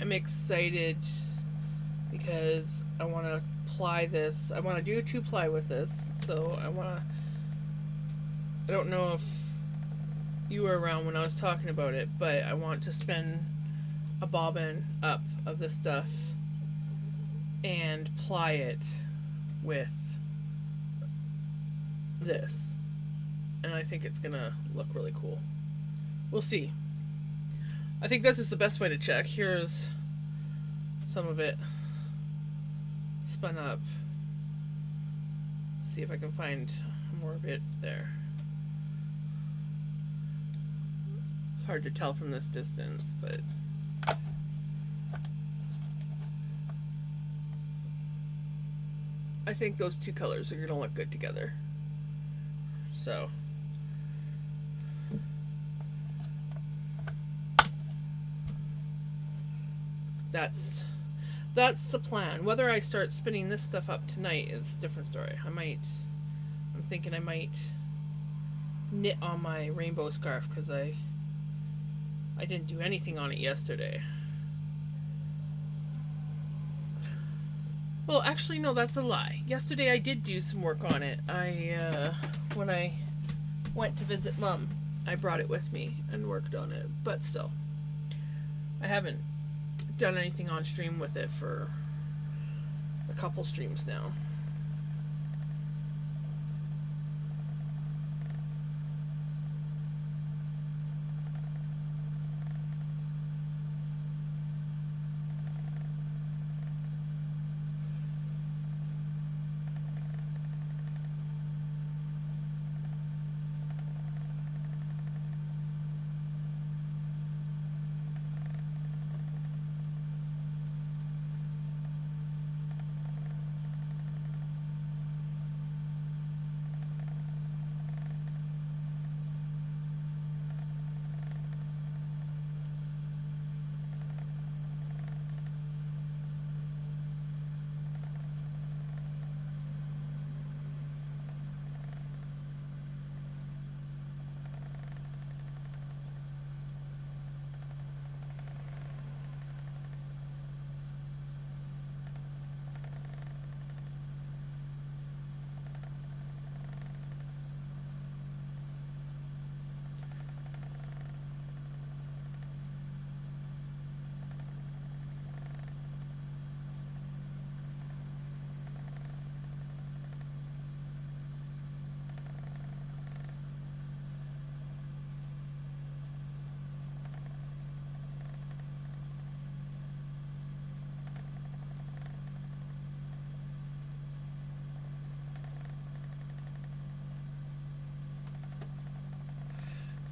I'm excited because I want to ply this. I want to do a 2-ply with this, so I don't know if you were around when I was talking about it, but I want to spin a bobbin up of this stuff and ply it with this. And I think it's gonna look really cool. We'll see. I think this is the best way to check. Here's some of it spun up. See if I can find more of it there. It's hard to tell from this distance, but I think those two colors are going to look good together. So that's the plan. Whether I start spinning this stuff up tonight is a different story. I'm thinking I might knit on my rainbow scarf because I didn't do anything on it yesterday. Well, actually, no, that's a lie. Yesterday I did do some work on it. When I went to visit Mom, I brought it with me and worked on it. But still, I haven't done anything on stream with it for a couple streams now.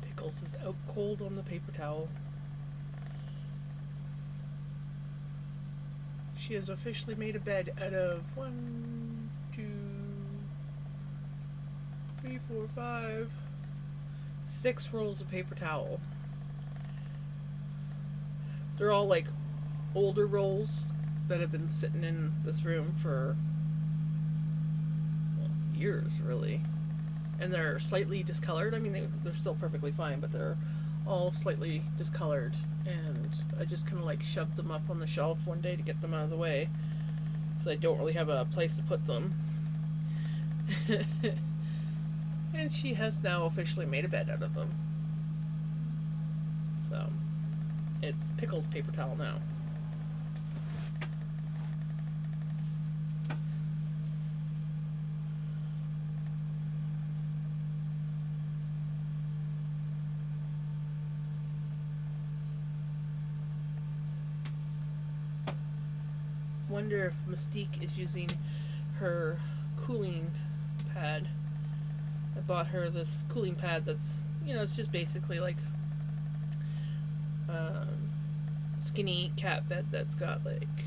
Pickles is out cold on the paper towel. She has officially made a bed out of 1, 2, 3, 4, 5, 6 rolls of paper towel. They're all like older rolls that have been sitting in this room for years, really. And they're slightly discolored. I mean, they're still perfectly fine, but they're all slightly discolored. And I just kind of like shoved them up on the shelf one day to get them out of the way, so I don't really have a place to put them. And she has now officially made a bed out of them. So it's Pickles paper towel now. Wonder if Mystique is using her cooling pad. I bought her this cooling pad that's, it's just basically like skinny cat bed that's got like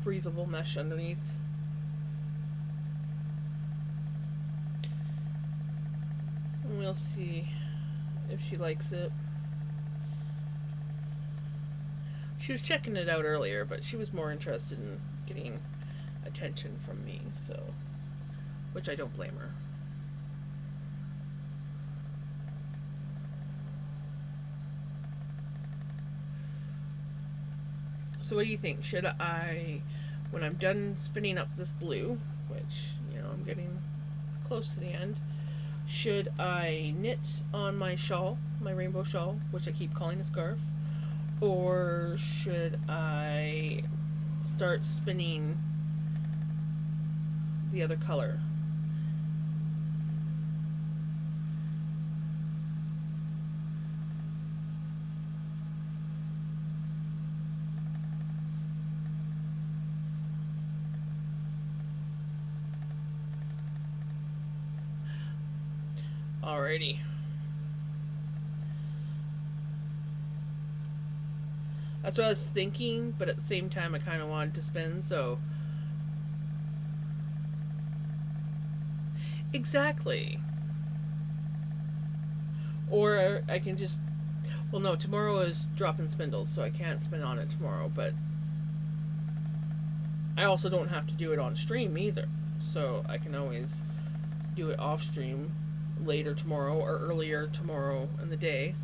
breathable mesh underneath. And we'll see if she likes it. She was checking it out earlier, but she was more interested in getting attention from me, so, which I don't blame her. So what do you think? Should I, when I'm done spinning up this blue, which, I'm getting close to the end, should I knit on my shawl, my rainbow shawl, which I keep calling a scarf? Or should I start spinning the other color? Alrighty. That's what I was thinking, but at the same time I kind of wanted to spin, so Exactly. Or I can just. Well, no, tomorrow is dropping spindles, so I can't spin on it tomorrow, but I also don't have to do it on stream either. So I can always do it off stream later tomorrow or earlier tomorrow in the day.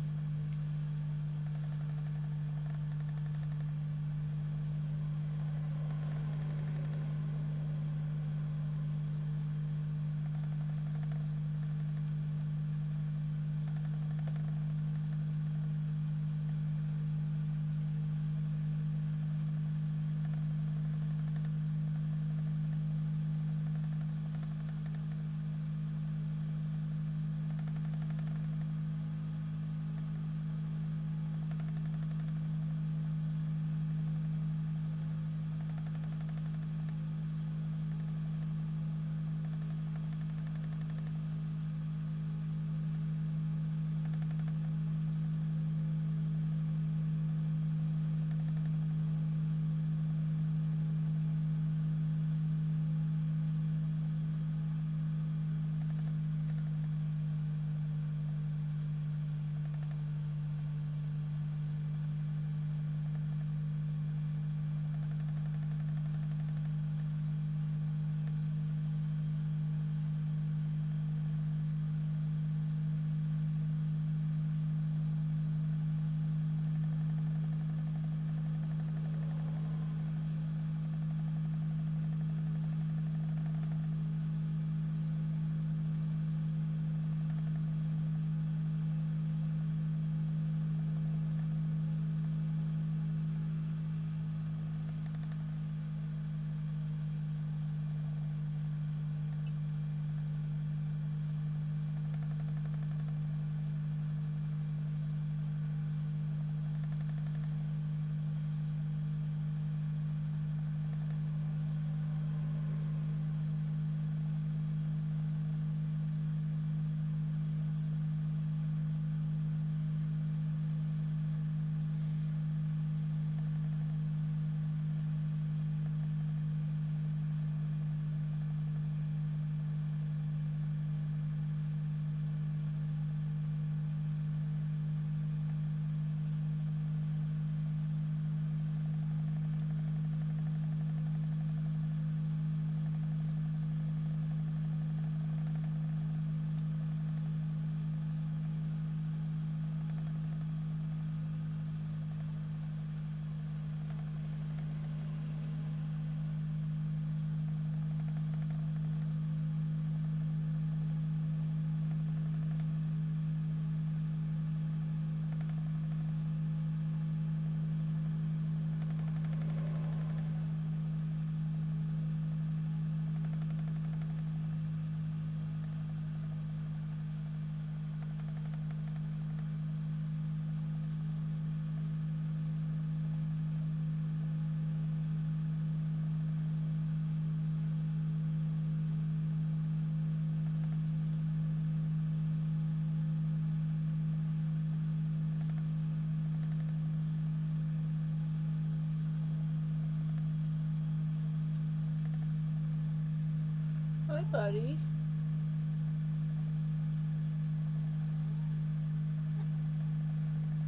Hi, buddy.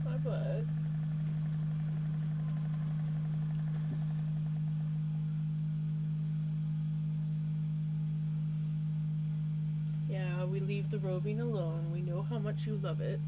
Hi, bud. Yeah, we leave the roving alone. We know how much you love it.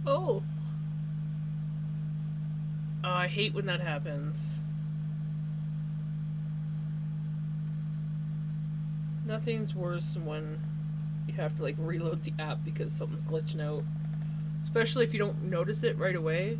Oh. Oh, I hate when that happens. Nothing's worse than when you have to like reload the app because something's glitching out. Especially if you don't notice it right away.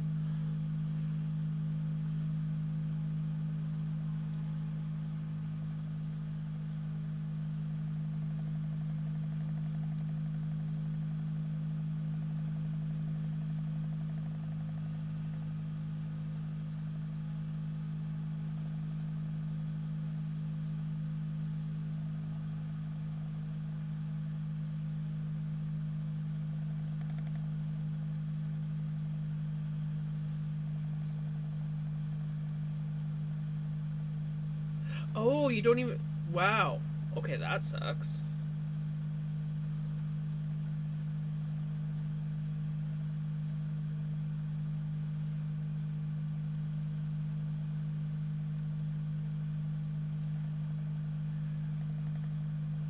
Oh, you don't even. Wow. Okay, that sucks.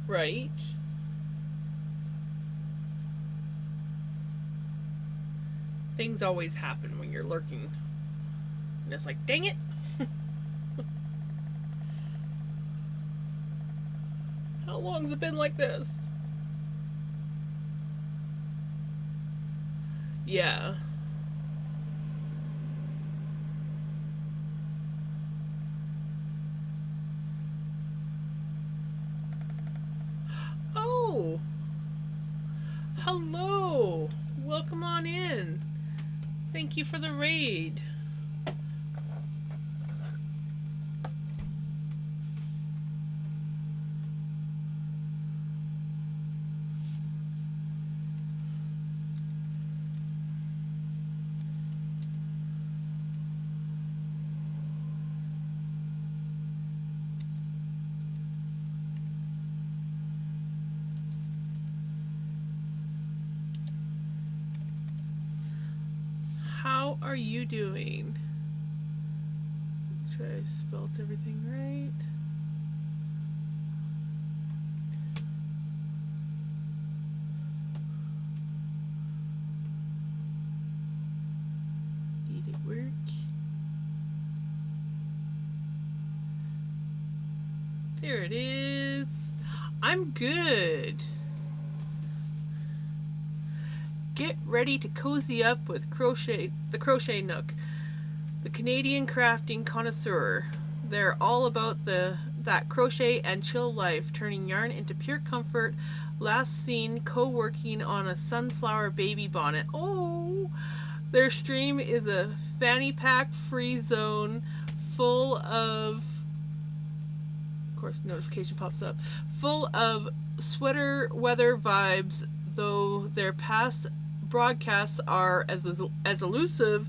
Right? Things always happen when you're lurking. And it's like, dang it! How long's it been like this? Yeah. Oh! Hello! Welcome on in. Thank you for the raid. How are you doing? Make sure I spelled everything right. Did it work? There it is. I'm good. Get ready to cozy up with the Crochet Nook, the Canadian crafting connoisseur. They're all about that crochet and chill life, turning yarn into pure comfort. Last seen co-working on a sunflower baby bonnet. Oh, their stream is a fanny pack free zone full of course, notification pops up, full of sweater weather vibes, though their past broadcasts are as elusive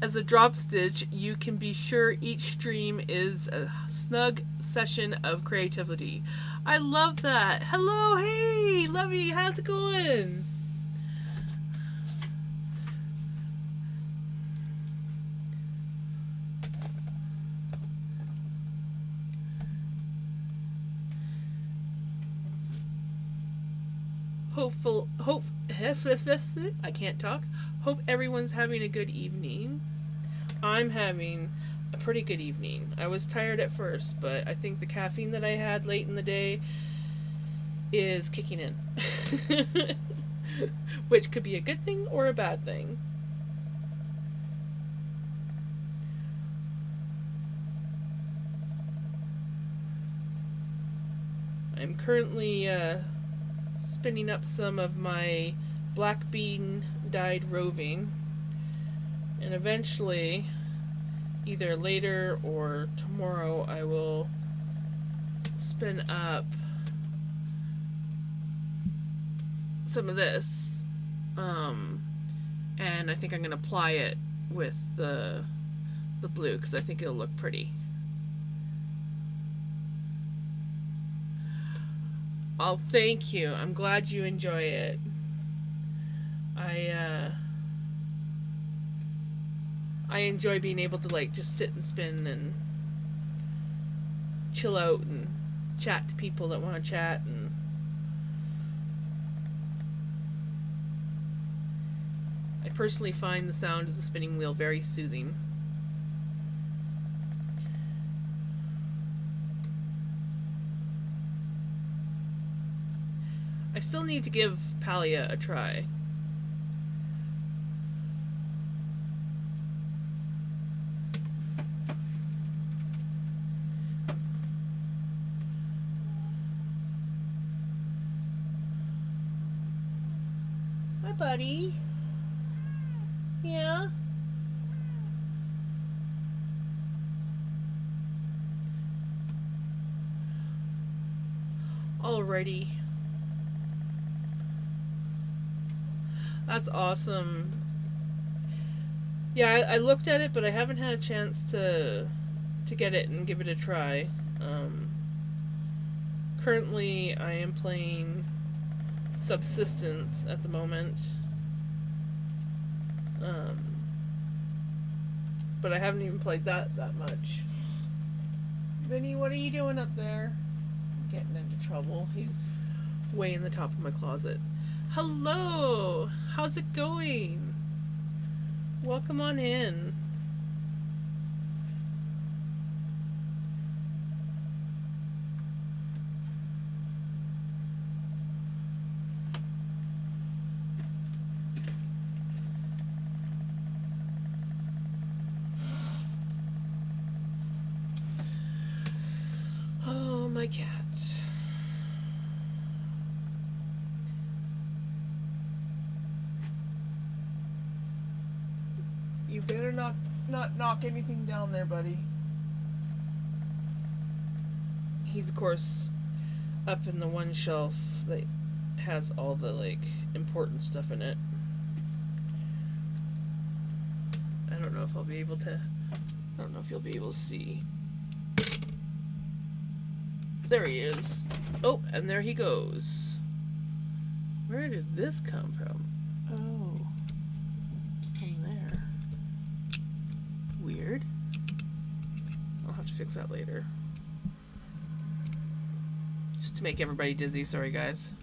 as a drop stitch. You can be sure each stream is a snug session of creativity. I love that. Hello, hey, Lovey, how's it going? I can't talk. Hope everyone's having a good evening. I'm having a pretty good evening. I was tired at first, but I think the caffeine that I had late in the day is kicking in. Which could be a good thing or a bad thing. I'm currently spinning up some of my black bean dyed roving, and eventually, either later or tomorrow, I will spin up some of this, and I think I'm gonna apply it with the blue because I think it'll look pretty. Oh, thank you. I'm glad you enjoy it. I enjoy being able to like just sit and spin and chill out and chat to people that want to chat. And I personally find the sound of the spinning wheel very soothing. I still need to give Palia a try. Hi, buddy. Yeah? Alrighty. That's awesome. Yeah, I looked at it, but I haven't had a chance to get it and give it a try. Currently, I am playing Subsistence at the moment. But I haven't even played that much. Vinny, what are you doing up there? Getting into trouble. He's way in the top of my closet. Hello! How's it going? Welcome on in. Oh, my cat. You better not knock anything down there, buddy. He's, of course, up in the one shelf that has all the, like, important stuff in it. I don't know if I'll be able to... I don't know if you'll be able to see. There he is. Oh, and there he goes. Where did this come from? Oh. From there. Weird. I'll have to fix that later. Just to make everybody dizzy. Sorry, guys.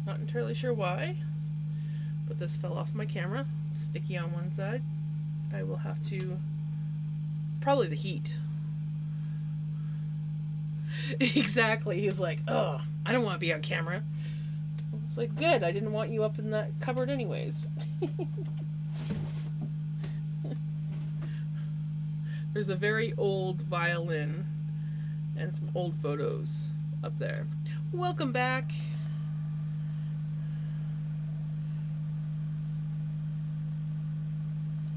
Not entirely sure why, but this fell off my camera. It's sticky on one side. I will have to... Probably the heat. Exactly. He was like, oh, I don't want to be on camera. I was like, good. I didn't want you up in that cupboard anyways. There's a very old violin and some old photos up there. Welcome back.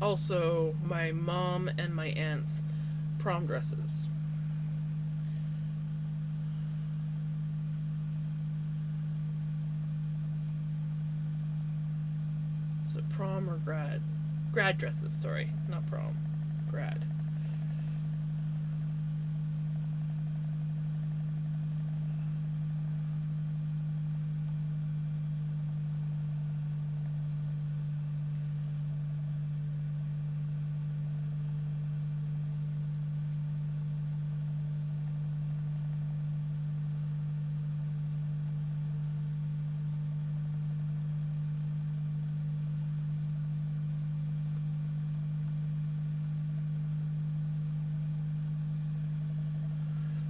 Also, my mom and my aunt's prom dresses. Is it prom or grad? Grad dresses, sorry. Not prom. Grad.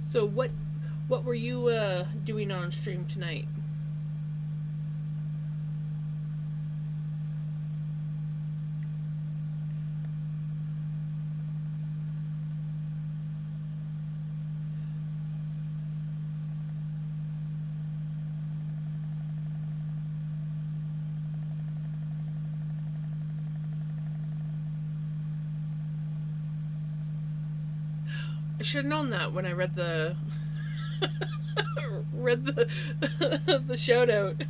So what were you doing on stream tonight? I should have known that when I read the the shout out.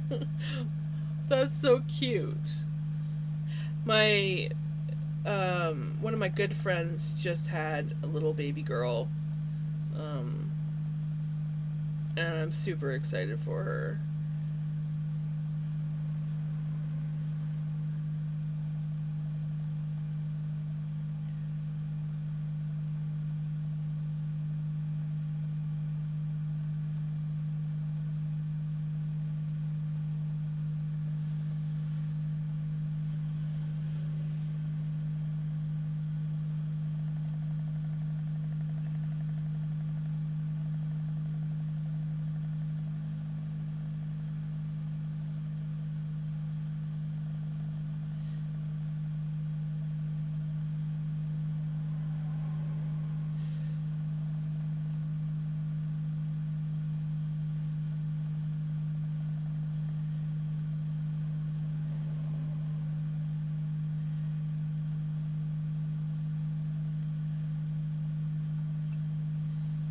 That's so cute. My one of my good friends just had a little baby girl. And I'm super excited for her.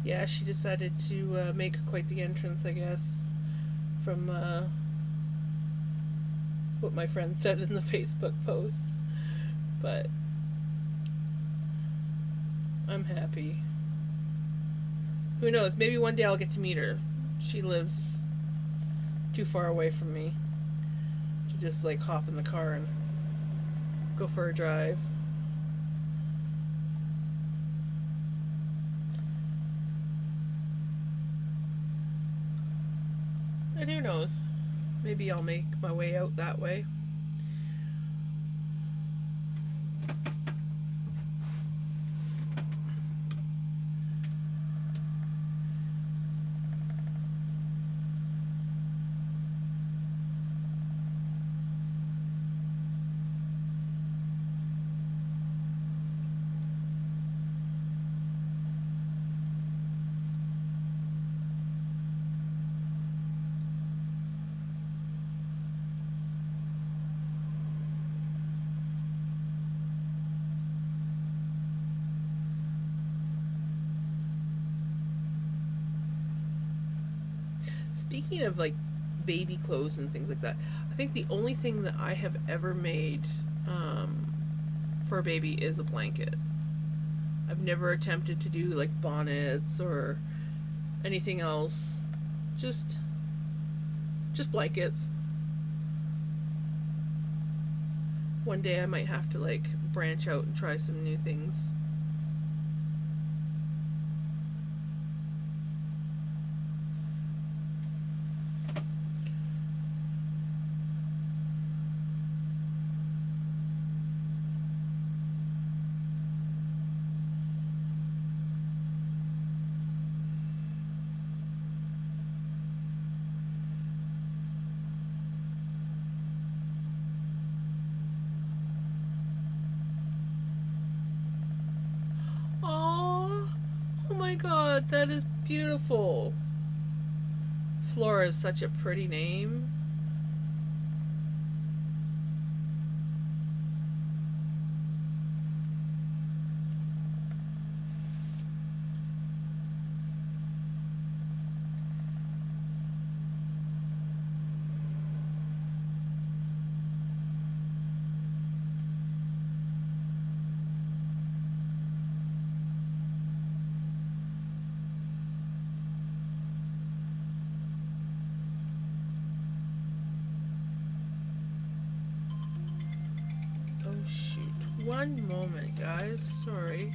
Yeah, she decided to make quite the entrance, I guess, from what my friend said in the Facebook post. But I'm happy. Who knows? Maybe one day I'll get to meet her. She lives too far away from me to just like hop in the car and go for a drive. And who knows? Maybe I'll make my way out that way. Speaking of like baby clothes and things like that, I think the only thing that I have ever made for a baby is a blanket. I've never attempted to do like bonnets or anything else. Just just blankets. One day I might have to like branch out and try some new things. Oh, oh my god, that is beautiful. Flora is such a pretty name. Oh shoot. One moment, guys. Sorry.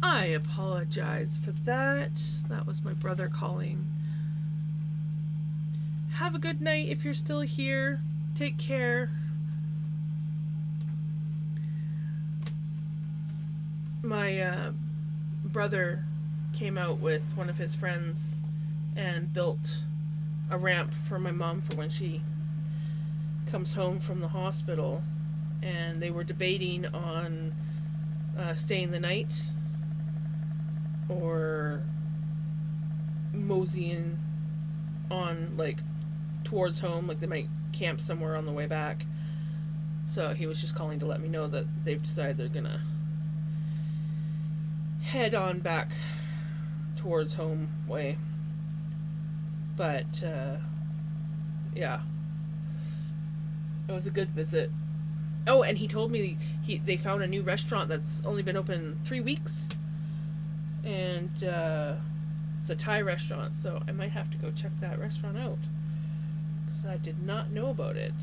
I apologize for that. That was my brother calling. Have a good night if you're still here. Take care. My brother came out with one of his friends and built a ramp for my mom for when she comes home from the hospital. And they were debating on staying the night or moseying on, like, towards home. Like, they might camp somewhere on the way back. So he was just calling to let me know that they've decided they're gonna head on back towards home way. But yeah, it was a good visit. Oh, and he told me they found a new restaurant that's only been open 3 weeks, and it's a Thai restaurant. So I might have to go check that restaurant out because I did not know about it.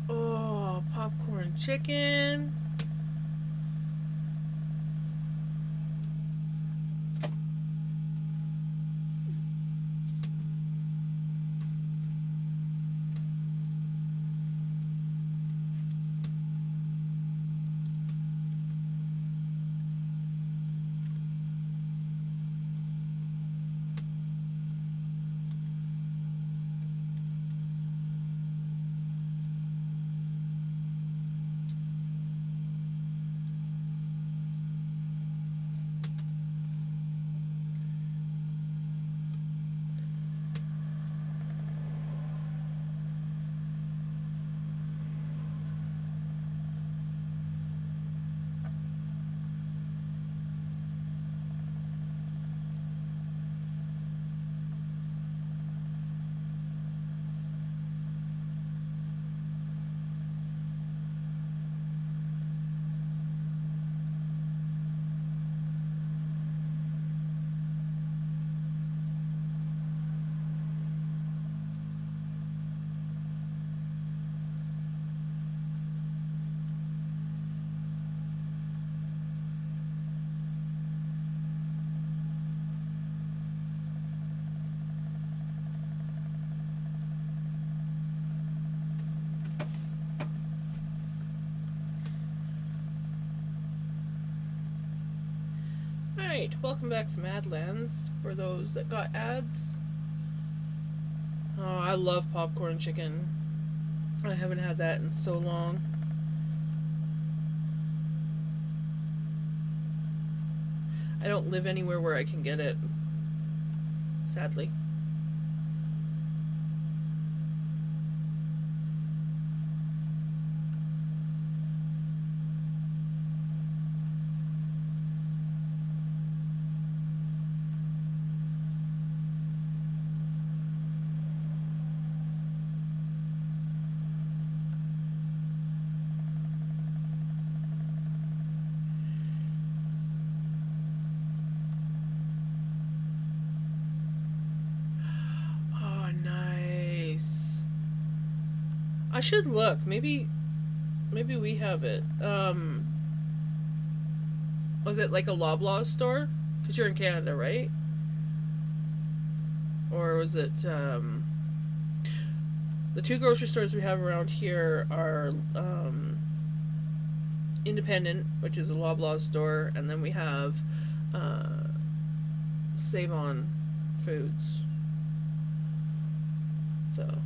Oh, popcorn chicken. Alright, welcome back from Adlands for those that got ads. Oh, I love popcorn chicken. I haven't had that in so long. I don't live anywhere where I can get it, sadly. I should look. Maybe we have it. Was it like a Loblaws store? Because you're in Canada, right? Or was it the two grocery stores we have around here are Independent, which is a Loblaws store, and then we have Save On Foods. So.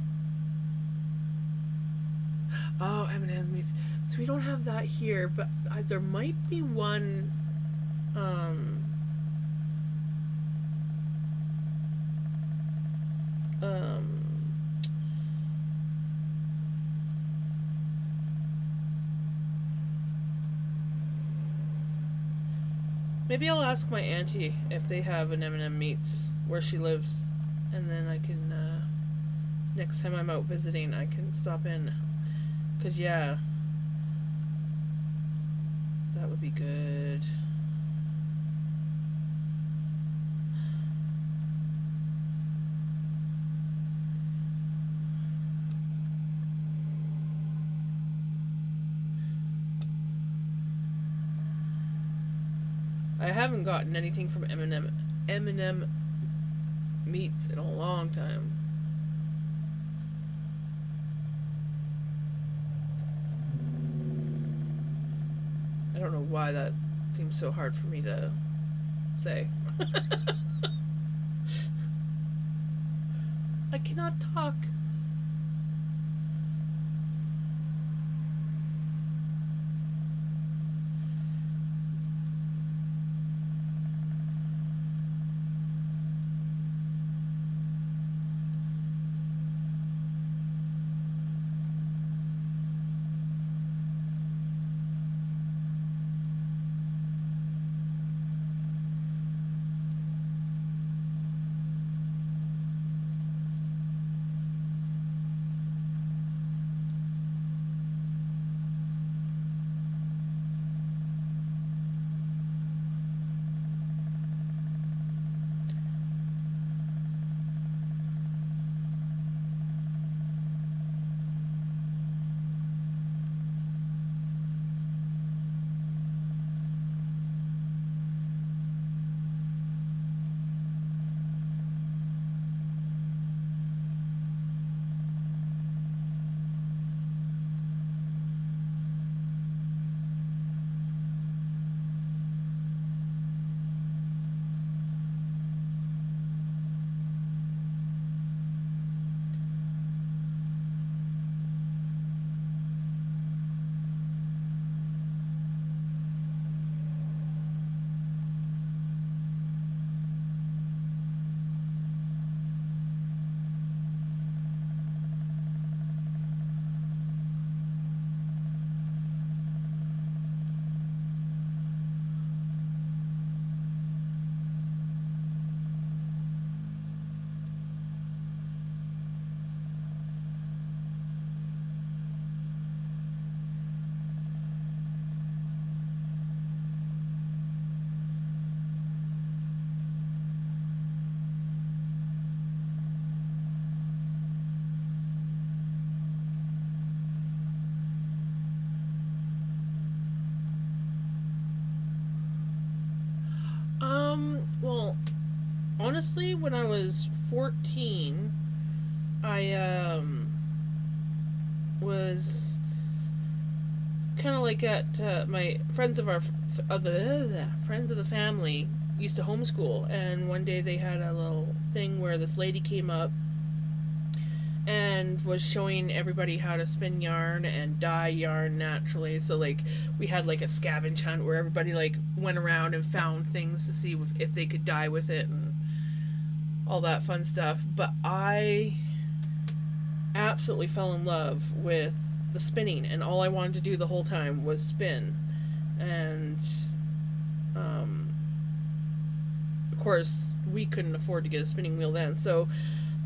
Oh, M&M's meats. So we don't have that here, but there might be one. Maybe I'll ask my auntie if they have an M&M meats where she lives, and then I can. Next time I'm out visiting, I can stop in. 'Cause yeah, that would be good. I haven't gotten anything from M&M meats in a long time. I don't know why that seems so hard for me to say. I cannot talk. Well, honestly, when I was 14, I was kind of like at my friends of the friends of the family used to homeschool, and one day they had a little thing where this lady came up and was showing everybody how to spin yarn and dye yarn naturally. So like we had like a scavenge hunt where everybody like went around and found things to see if they could dye with it and all that fun stuff. But I absolutely fell in love with the spinning, and all I wanted to do the whole time was spin. And of course we couldn't afford to get a spinning wheel then, so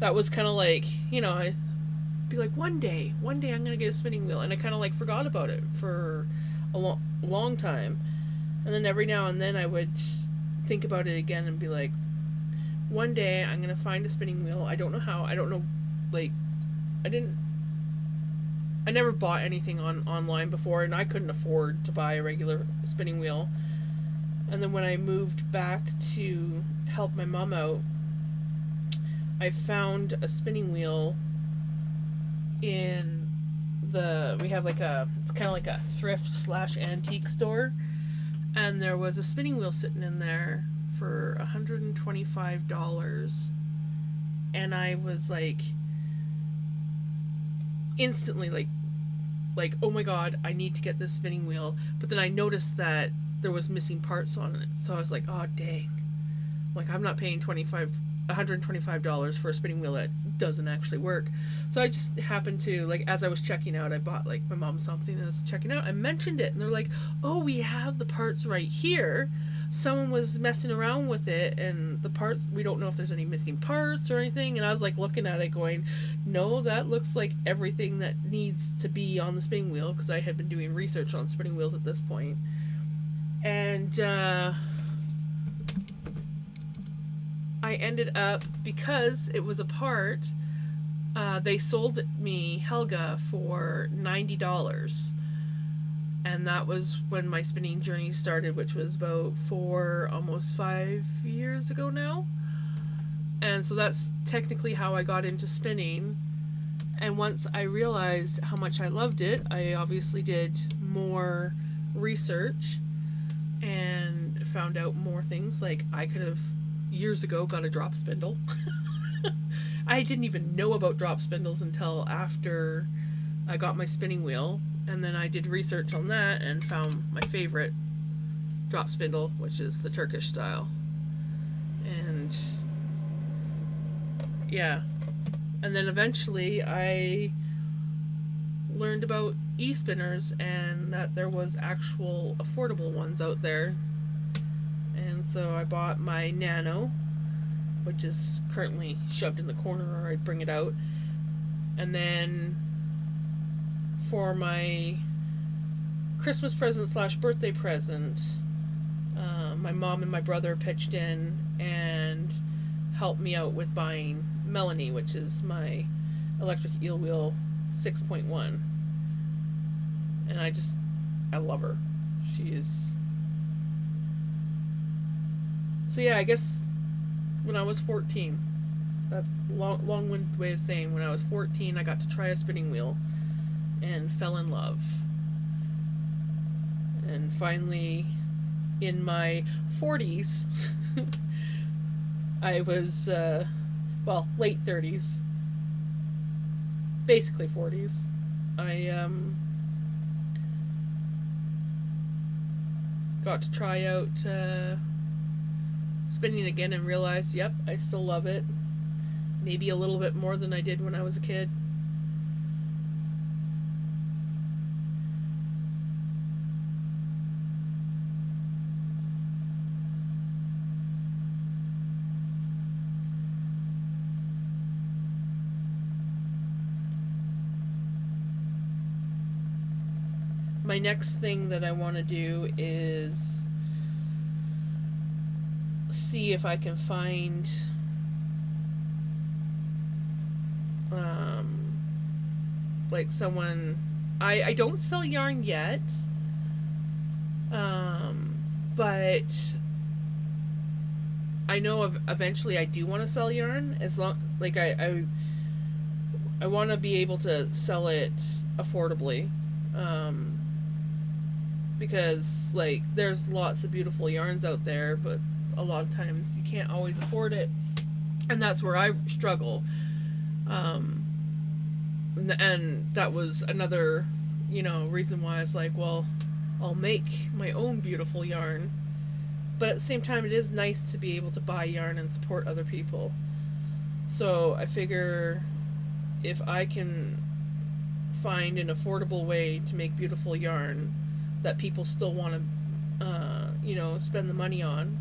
that was kind of like, I'd be like, one day I'm gonna get a spinning wheel, and I kind of like forgot about it for a long time. And then every now and then I would think about it again and be like, one day I'm gonna find a spinning wheel. I don't know how. I don't know, like, I never bought anything online before, and I couldn't afford to buy a regular spinning wheel. And then when I moved back to help my mom out, I found a spinning wheel in we have like it's kind of like a thrift / antique store, and there was a spinning wheel sitting in there for $125, and I was like instantly like oh my god, I need to get this spinning wheel. But then I noticed that there was missing parts on it, so I was like, oh dang, like I'm not paying $125 for a spinning wheel that doesn't actually work. So I just happened to, like, as I was checking out, I bought like my mom something and I was checking out, I mentioned it, and they're like, oh, we have the parts right here. Someone was messing around with it, and the parts, we don't know if there's any missing parts or anything. And I was like looking at it going, no, that looks like everything that needs to be on the spinning wheel, because I had been doing research on spinning wheels at this point. And I ended up, because it was a part, they sold me Helga for $90. And that was when my spinning journey started, which was about almost 5 years ago now. And so that's technically how I got into spinning. And once I realized how much I loved it, I obviously did more research and found out more things. Like, I could have years ago got a drop spindle. I didn't even know about drop spindles until after I got my spinning wheel, and then I did research on that and found my favorite drop spindle, which is the Turkish style. And yeah, and then eventually I learned about e-spinners, and that there was actual affordable ones out there. And so I bought my Nano, which is currently shoved in the corner, or I'd bring it out. And then for my Christmas present / birthday present, my mom and my brother pitched in and helped me out with buying Melanie, which is my electric eel wheel 6.1. And I love her. She is... So yeah, I guess when I was 14, that long-winded way of saying, when I was 14, I got to try a spinning wheel and fell in love. And finally, in my 40s, I was, late 30s, basically 40s, I got to try out spinning again and realized, yep, I still love it. Maybe a little bit more than I did when I was a kid. My next thing that I want to do is see if I can find like someone. I don't sell yarn yet, but I know eventually I do want to sell yarn, as long like I want to be able to sell it affordably, because like there's lots of beautiful yarns out there, but a lot of times you can't always afford it, and that's where I struggle. Um, and that was another, reason why I was like, well, I'll make my own beautiful yarn. But at the same time, it is nice to be able to buy yarn and support other people. So I figure if I can find an affordable way to make beautiful yarn that people still want to, spend the money on,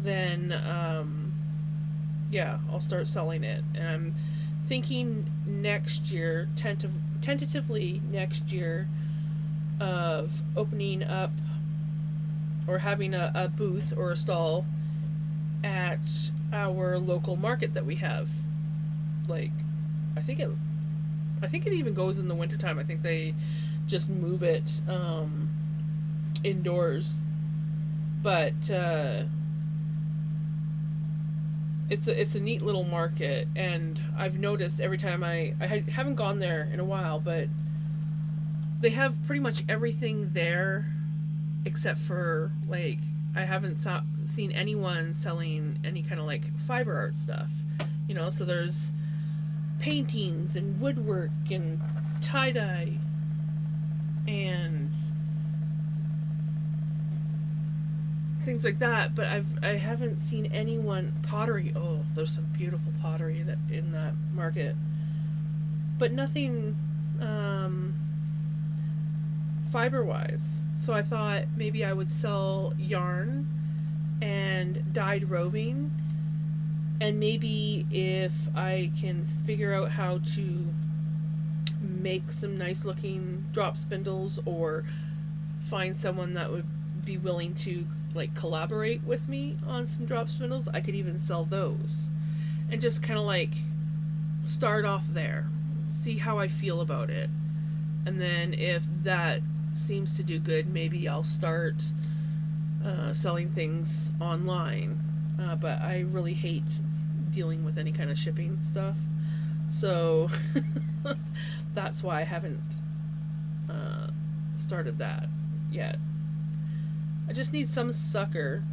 then, yeah, I'll start selling it. And I'm thinking next year, tentatively next year, of opening up or having a booth or a stall at our local market that we have. Like, I think it even goes in the wintertime. I think they just move it indoors. But it's a neat little market, and I've noticed every time I haven't gone there in a while, but they have pretty much everything there except for, like, I haven't seen anyone selling any kind of like fiber art stuff. So there's paintings and woodwork and tie-dye and things like that, but I haven't seen anyone pottery. Oh, there's some beautiful pottery that in that market, but nothing fiber wise. So I thought maybe I would sell yarn and dyed roving, and maybe if I can figure out how to make some nice looking drop spindles, or find someone that would be willing to like collaborate with me on some drop spindles, I could even sell those and just kind of like start off there, see how I feel about it, and then if that seems to do good, maybe I'll start selling things online. But I really hate dealing with any kind of shipping stuff, so that's why I haven't started that yet. I just need some sucker,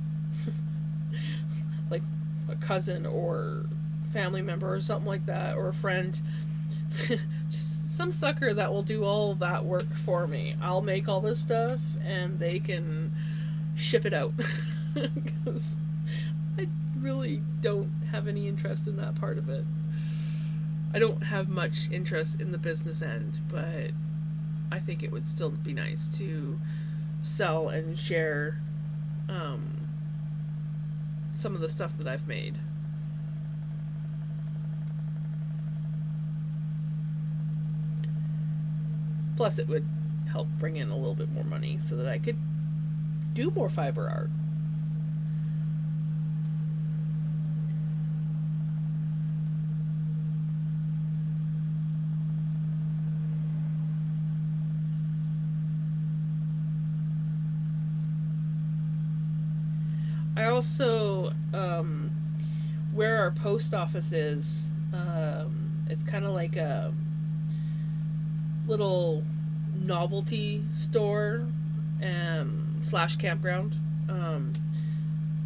like a cousin or family member or something like that, or a friend, just some sucker that will do all that work for me. I'll make all this stuff and they can ship it out, because I really don't have any interest in that part of it. I don't have much interest in the business end, but I think it would still be nice to sell and share some of the stuff that I've made. Plus, it would help bring in a little bit more money so that I could do more fiber art. I also, where our post office is, it's kind of like a little novelty store slash campground.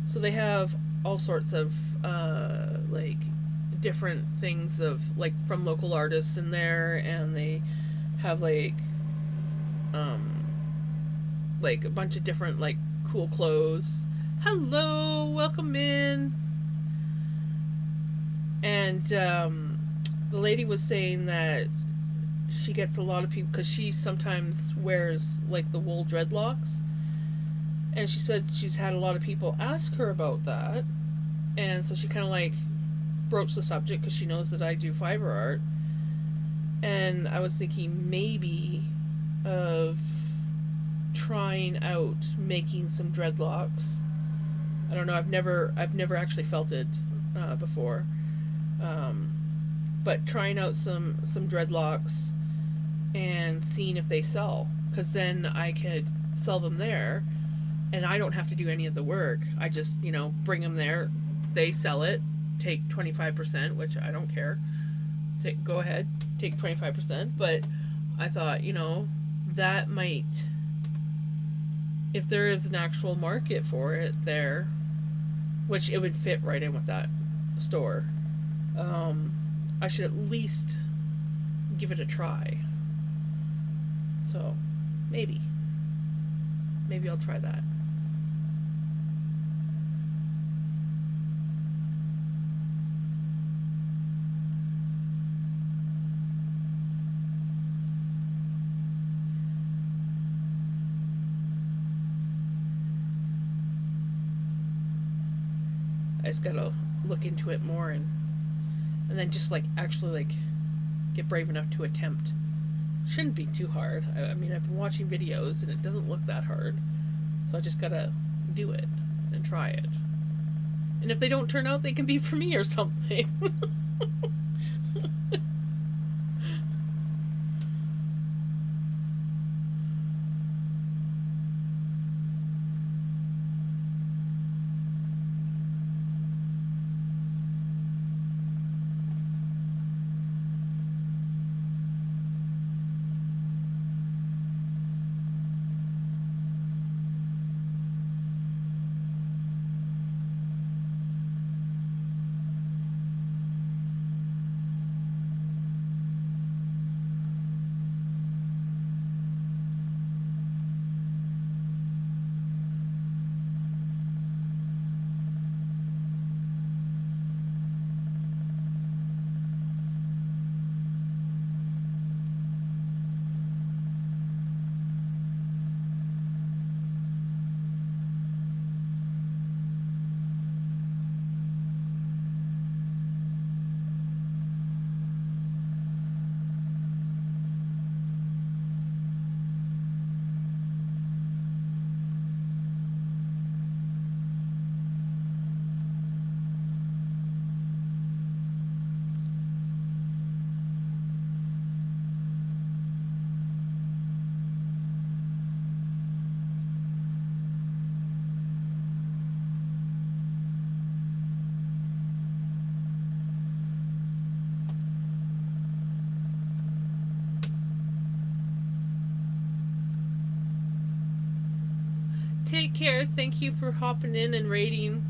So they have all sorts of like different things of like from local artists in there, and they have like a bunch of different like cool clothes. Hello, welcome in. And the lady was saying that she gets a lot of people, because she sometimes wears like the wool dreadlocks, and she said she's had a lot of people ask her about that, and so she kind of like broached the subject because she knows that I do fiber art. And I was thinking maybe of trying out making some dreadlocks. I don't know, I've never actually felt it before, but trying out some dreadlocks and seeing if they sell, because then I could sell them there and I don't have to do any of the work. I just bring them there, they sell it, take 25%, which I don't care. Go ahead, take 25%. But I thought, that might, if there is an actual market for it there, which it would fit right in with that store. I should at least give it a try. So, maybe I'll try that. I just gotta look into it more and then just like actually like get brave enough to attempt. Shouldn't be too hard. I mean, I've been watching videos and it doesn't look that hard, so I just gotta do it and try it. And if they don't turn out, they can be for me or something. Take care. Thank you for hopping in and rating.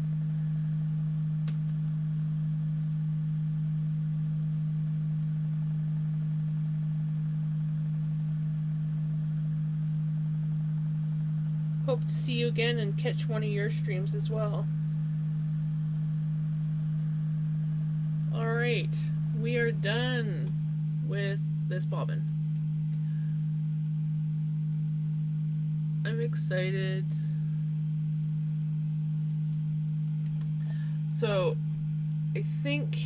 Hope to see you again and catch one of your streams as well. Alright, we are done with this bobbin. I'm excited. So, I think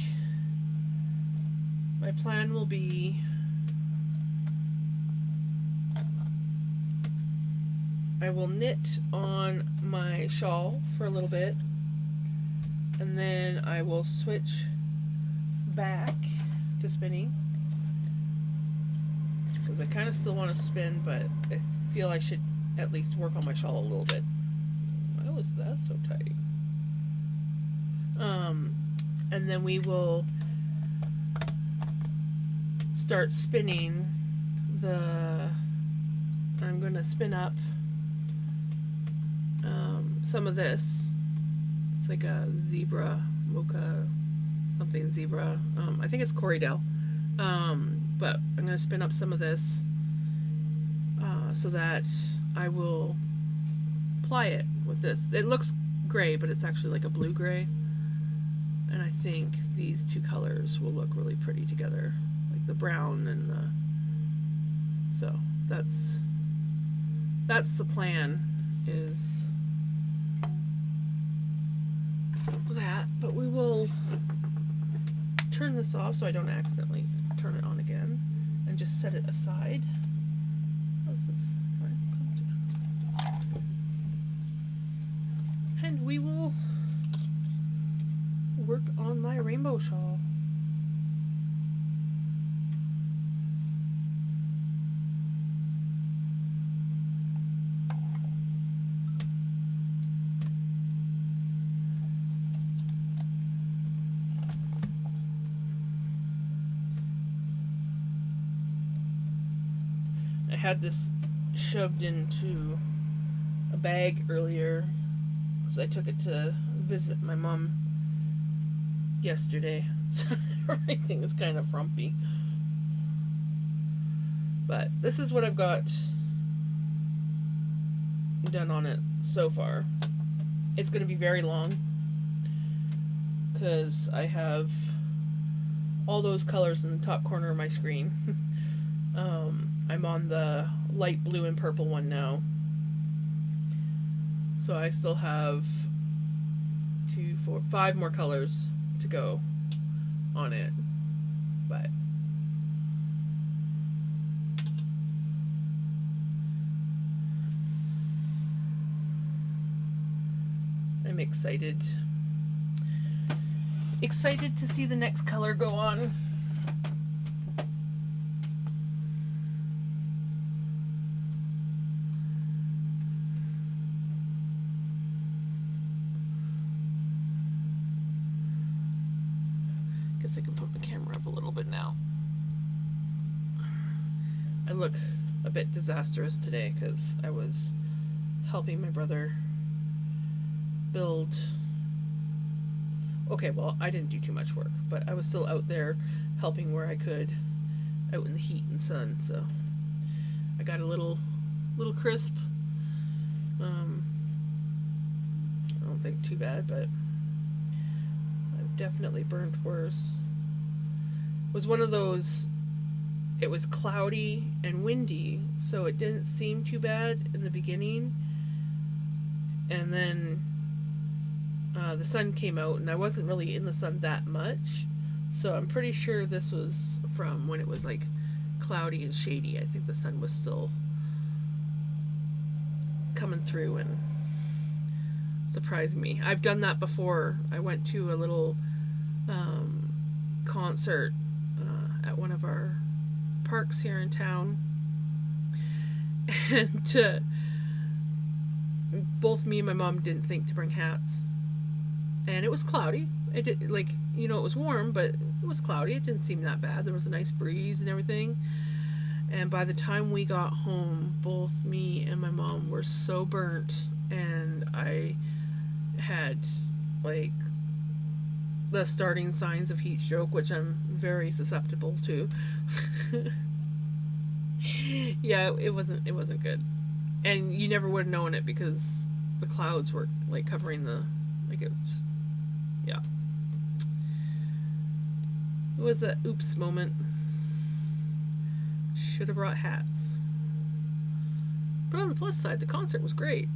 my plan will be I will knit on my shawl for a little bit, and then I will switch back to spinning, because I kind of still want to spin, but I feel I should at least work on my shawl a little bit. Why was that so tight? And then we will start spinning I'm going to spin up some of this. It's like a zebra, mocha, something zebra. I think it's Corriedale. But I'm going to spin up some of this so that I will ply it with this. It looks gray, but it's actually like a blue gray. And I think these two colors will look really pretty together, like the brown and the. So that's the plan, is that. But we will turn this off so I don't accidentally turn it on again, and just set it aside. How's this? And we will work on my rainbow shawl. I had this shoved into a bag earlier because I took it to visit my mom yesterday, so everything is kind of frumpy. But this is what I've got done on it so far. It's going to be very long because I have all those colors in the top corner of my screen. I'm on the light blue and purple one now. So I still have 2, 4, 5 more colors to go on it. But I'm excited. Excited to see the next color go on. Guess I can put the camera up a little bit now. I look a bit disastrous today because I was helping my brother build. Okay, well, I didn't do too much work, but I was still out there helping where I could, out in the heat and sun. So I got a little crisp. I don't think too bad, but I've definitely burnt worse. It was one of those. It was cloudy and windy, so it didn't seem too bad in the beginning, and then the sun came out, and I wasn't really in the sun that much, so I'm pretty sure this was from when it was like cloudy and shady. I think the sun was still coming through and surprising me. I've done that before. I went to a little concert at one of our parks here in town, and both me and my mom didn't think to bring hats. And it was cloudy. It did, it was warm, but it was cloudy. It didn't seem that bad. There was a nice breeze and everything. And by the time we got home, both me and my mom were so burnt, and I had the starting signs of heat stroke, which I'm very susceptible to. Yeah, it wasn't good. And you never would have known it because the clouds were covering the it was. Yeah. It was a oops moment. Should have brought hats. But on the plus side, the concert was great.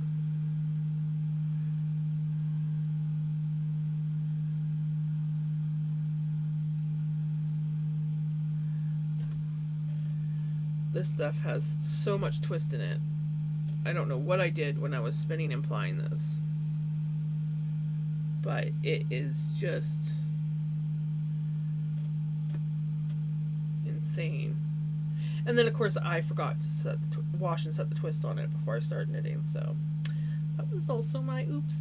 This stuff has so much twist in it. I don't know what I did when I was spinning and plying this, but it is just insane. And then of course I forgot to wash and set the twist on it before I started knitting, so that was also my oops.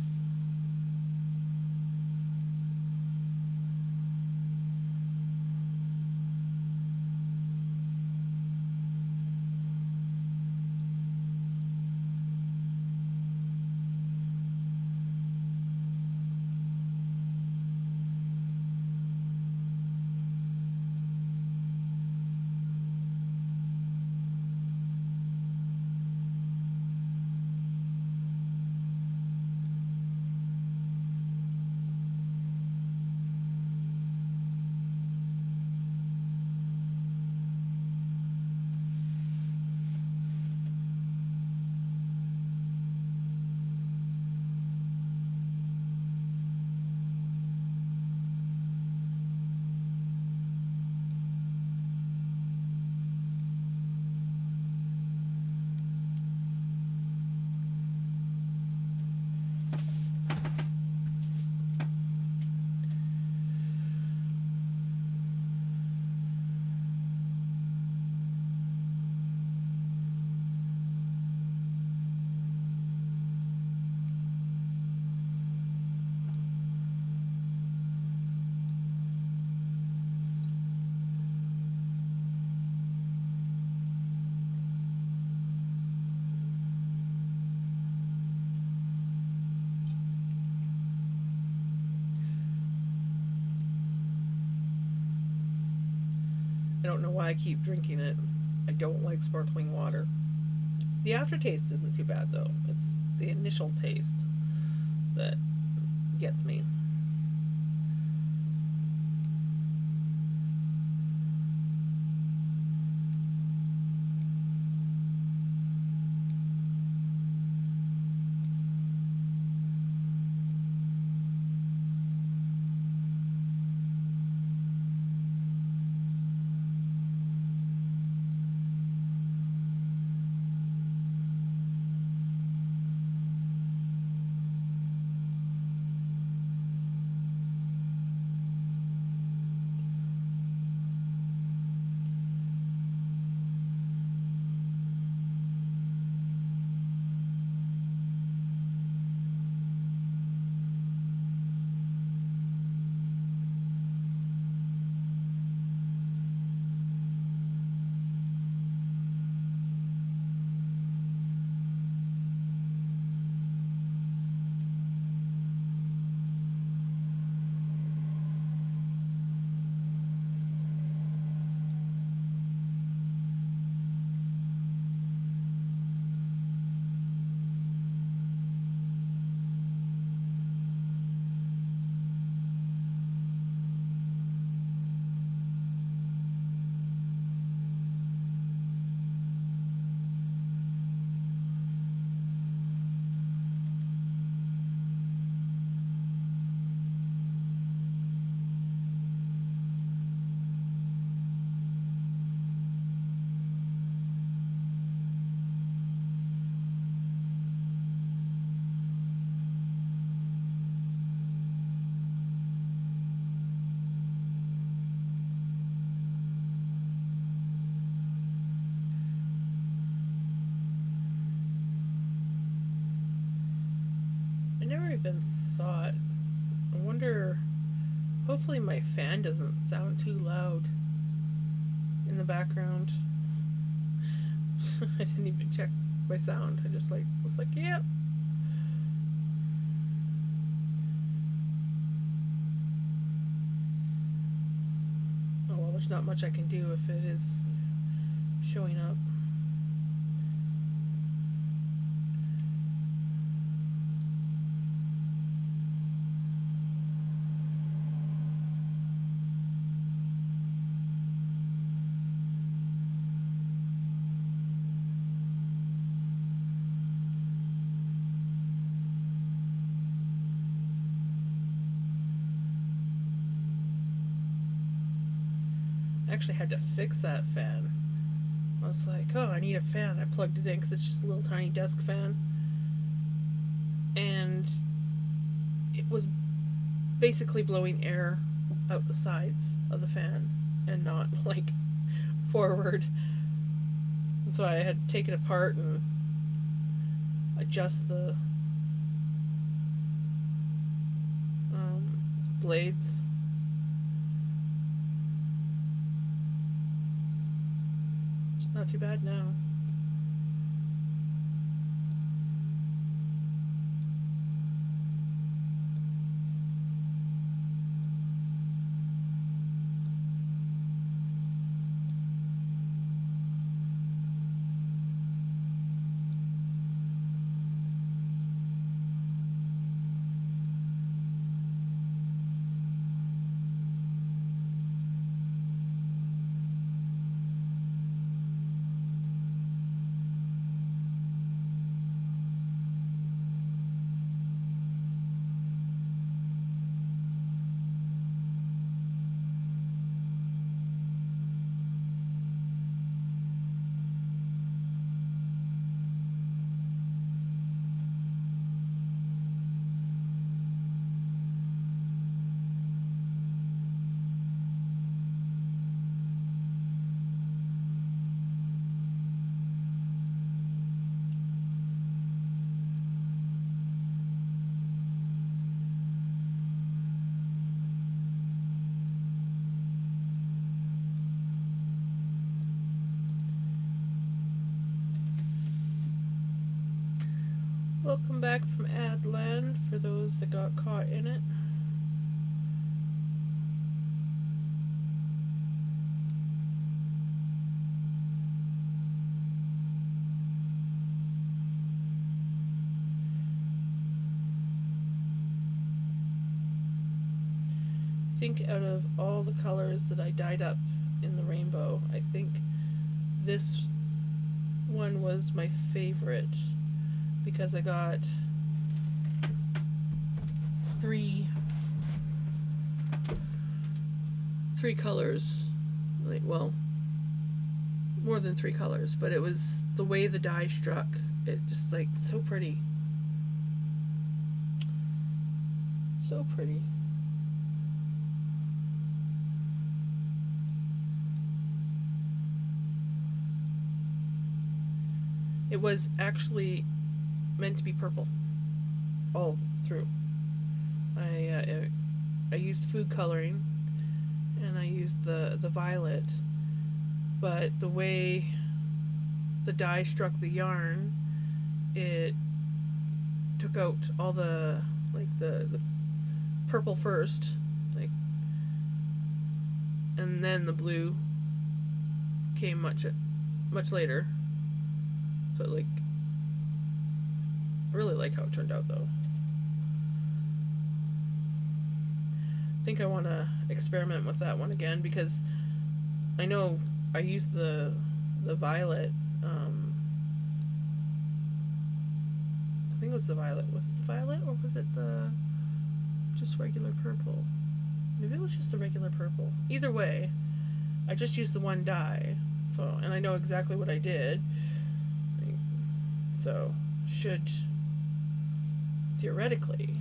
don't know why I keep drinking it. I don't like sparkling water. The aftertaste isn't too bad though. It's the initial taste that gets me. I never even thought. I wonder. Hopefully, my fan doesn't sound too loud in the background. I didn't even check my sound. I just was like, yep. Oh well, there's not much I can do if it is showing up. I actually had to fix that fan. I was like, oh, I need a fan. I plugged it in because it's just a little tiny desk fan. And it was basically blowing air out the sides of the fan and not like forward. And so I had to take it apart and adjust the blades. It's not too bad now. Welcome back from Adland for those that got caught in it. think out of all the colors that I dyed up in the rainbow, I think this one was my favorite because I got three colors, like, well, more than three colors, but it was the way the dye struck, it just, like, so pretty. So pretty. It was actually meant to be purple all through. I used food coloring and I used the violet, but the way the dye struck the yarn, it took out all the, like, the purple first, like, and then the blue came much later. So, like, I really like how it turned out, though. I think I want to experiment with that one again because I know I used the violet. I think it was the violet. Was it the violet or was it the just regular purple? Maybe it was just the regular purple. Either way, I just used the one dye. So, and I know exactly what I did. So, should theoretically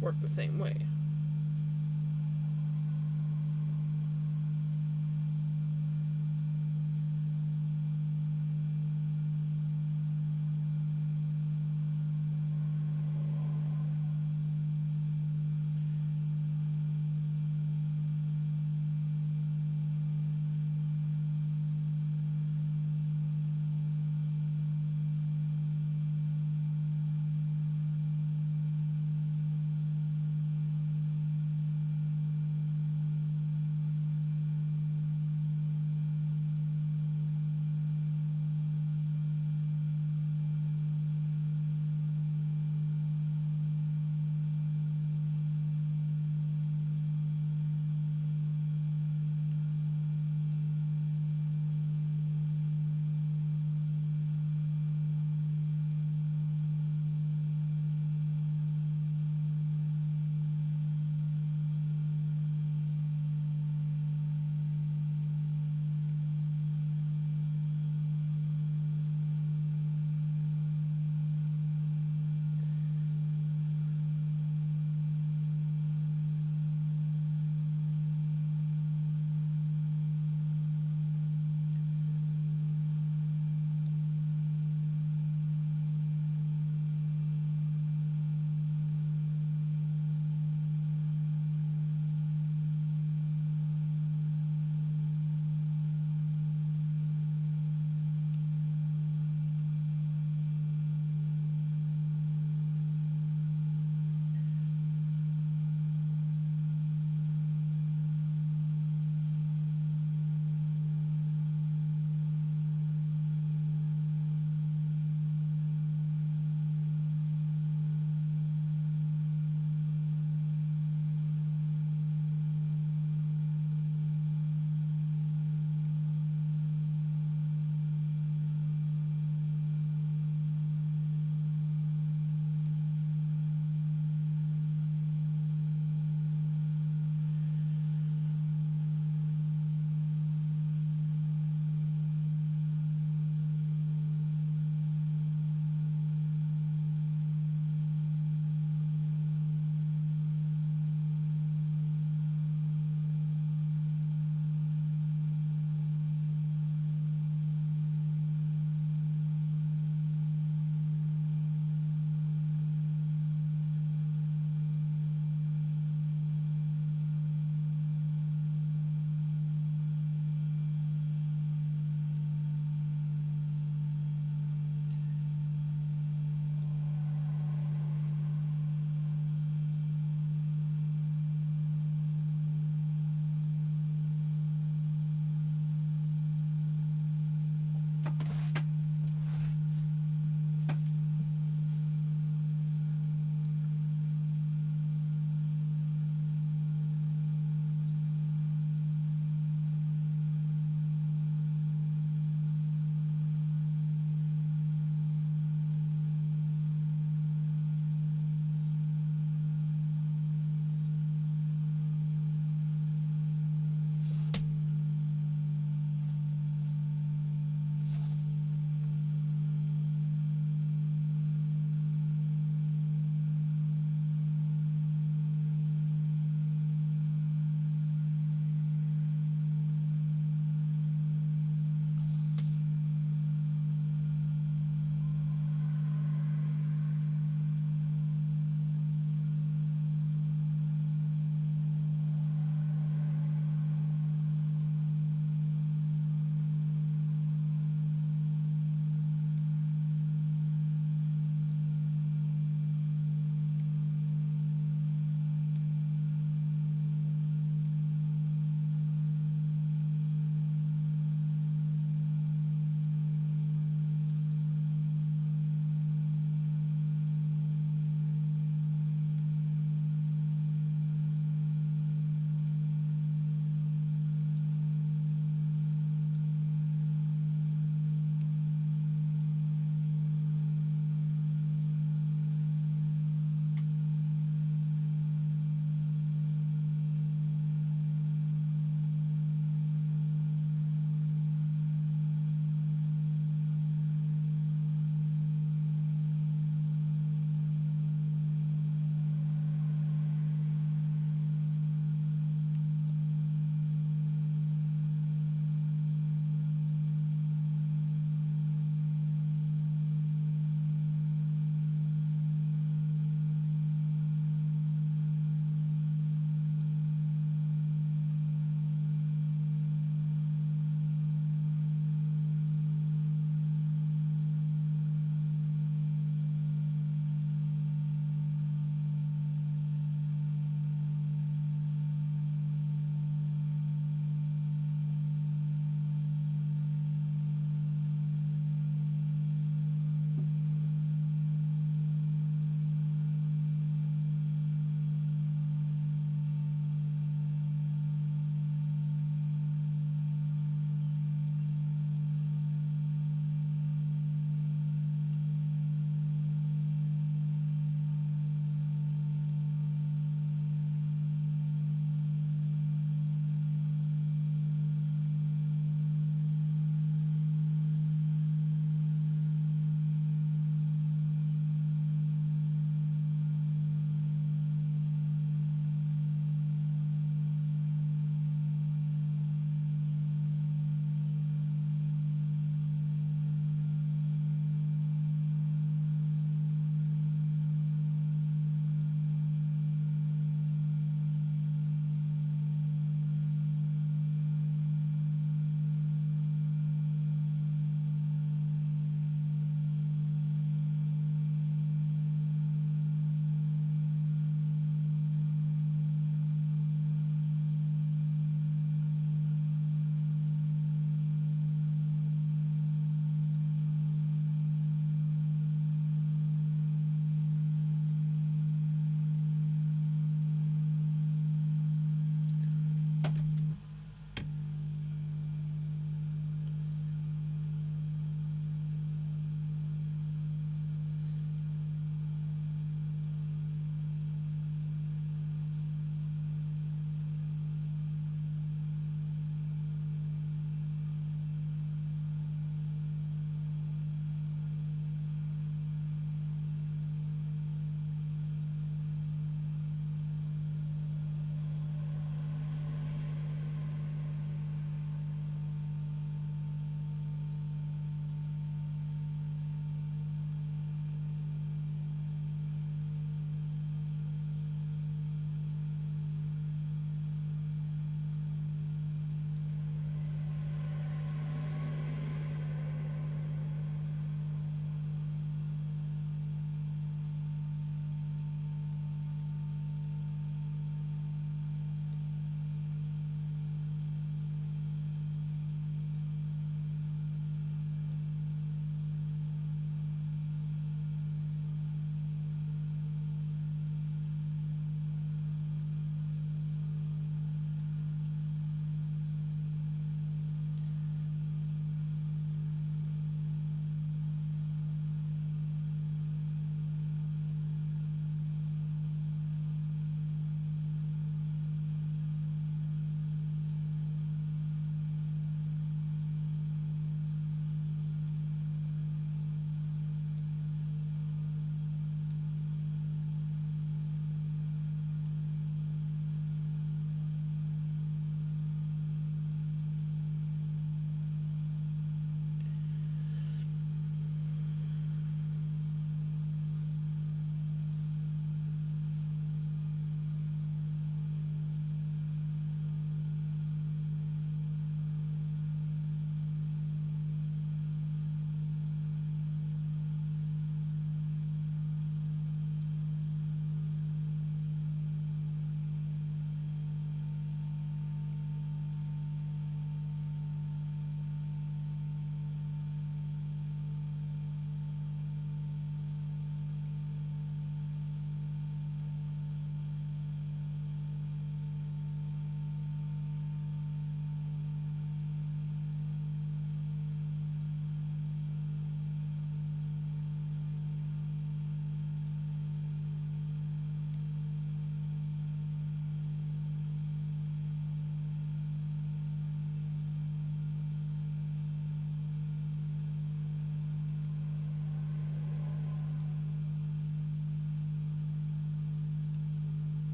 work the same way.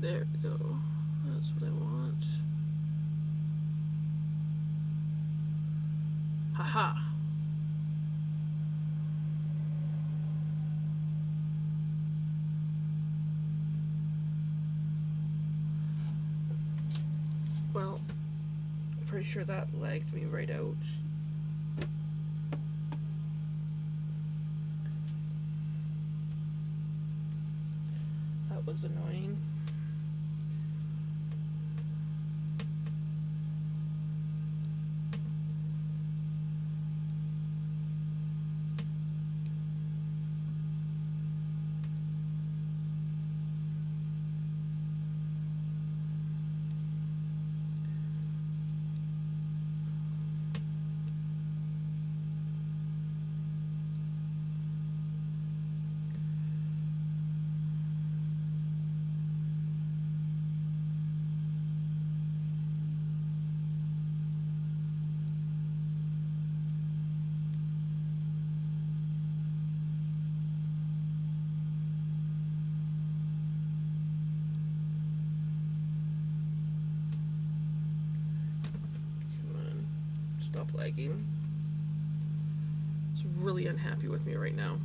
There we go. That's what I want. Haha. Well, pretty sure that lagged me right out. That was annoying. Stop lagging. It's really unhappy with me right now.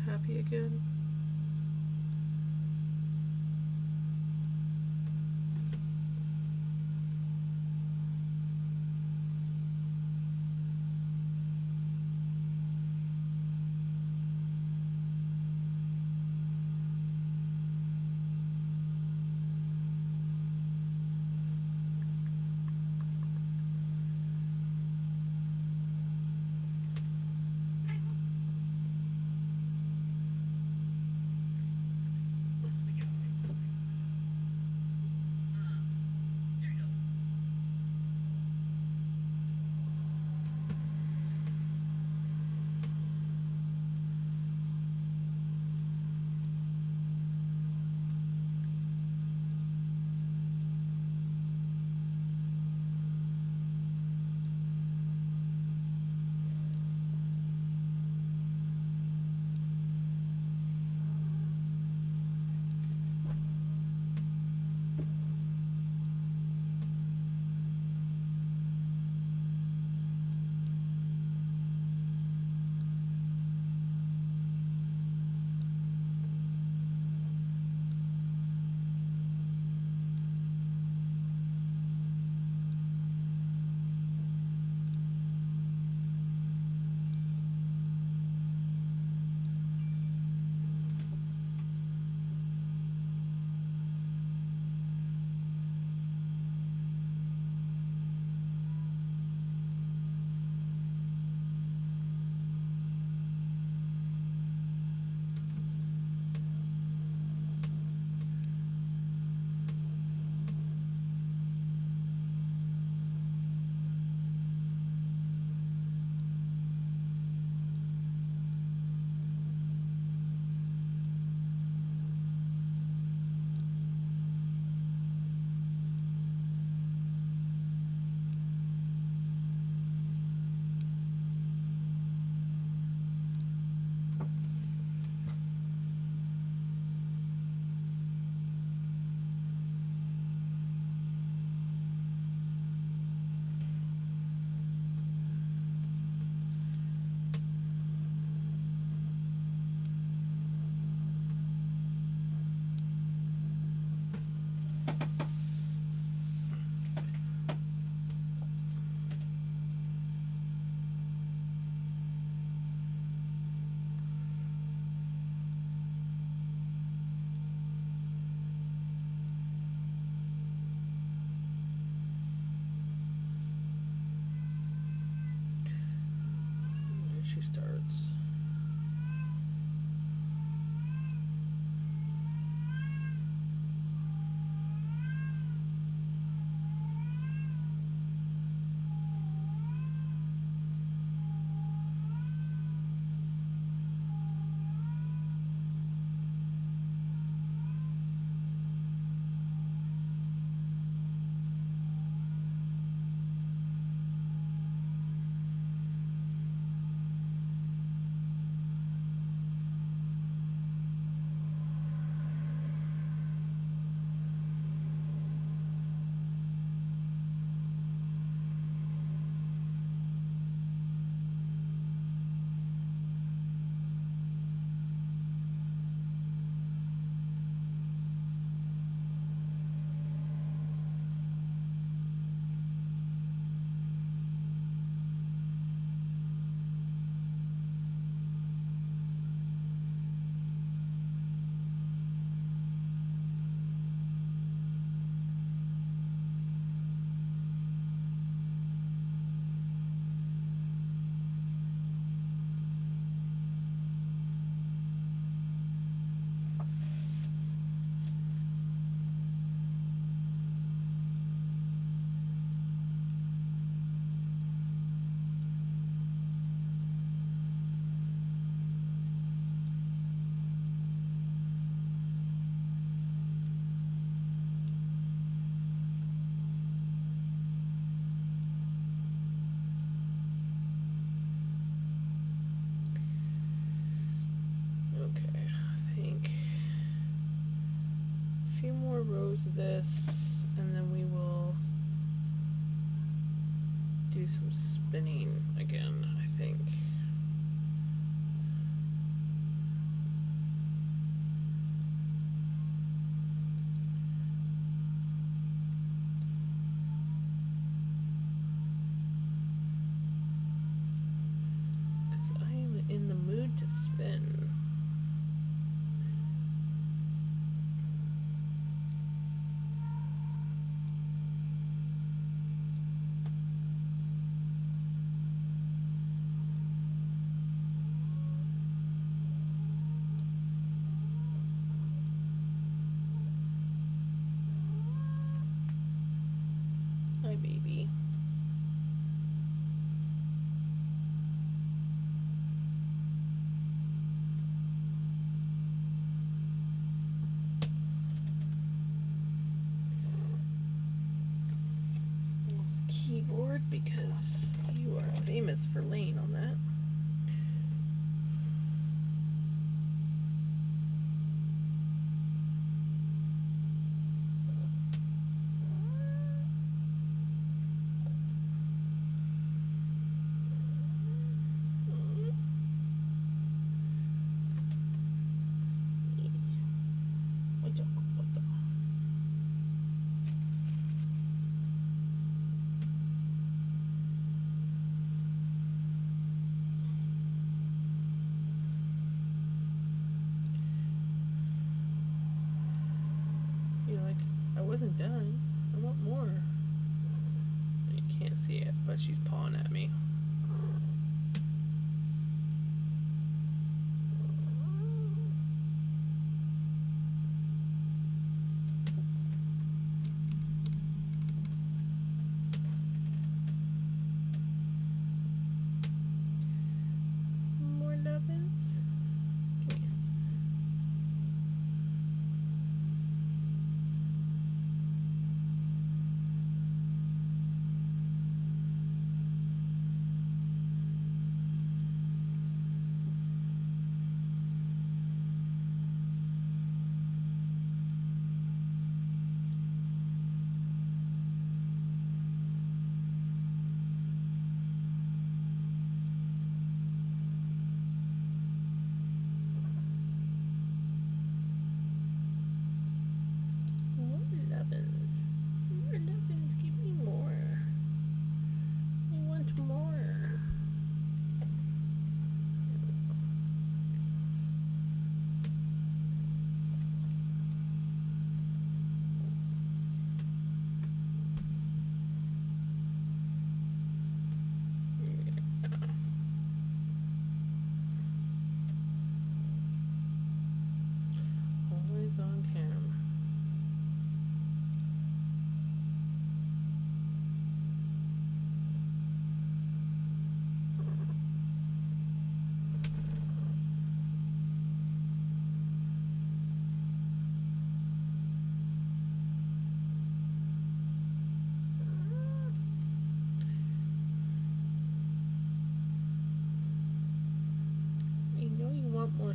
Happy again.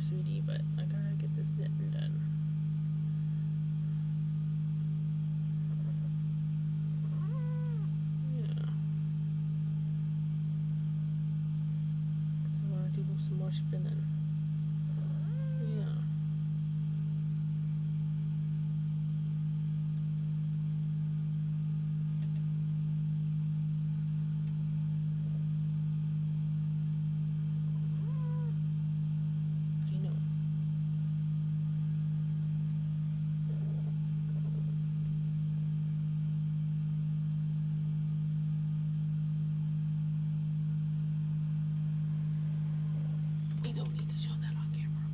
sweetie, but I gotta get this knitting done. Yeah. 'Cause I wanna do some more spinning. Yeah. I know. We don't need to show that on camera.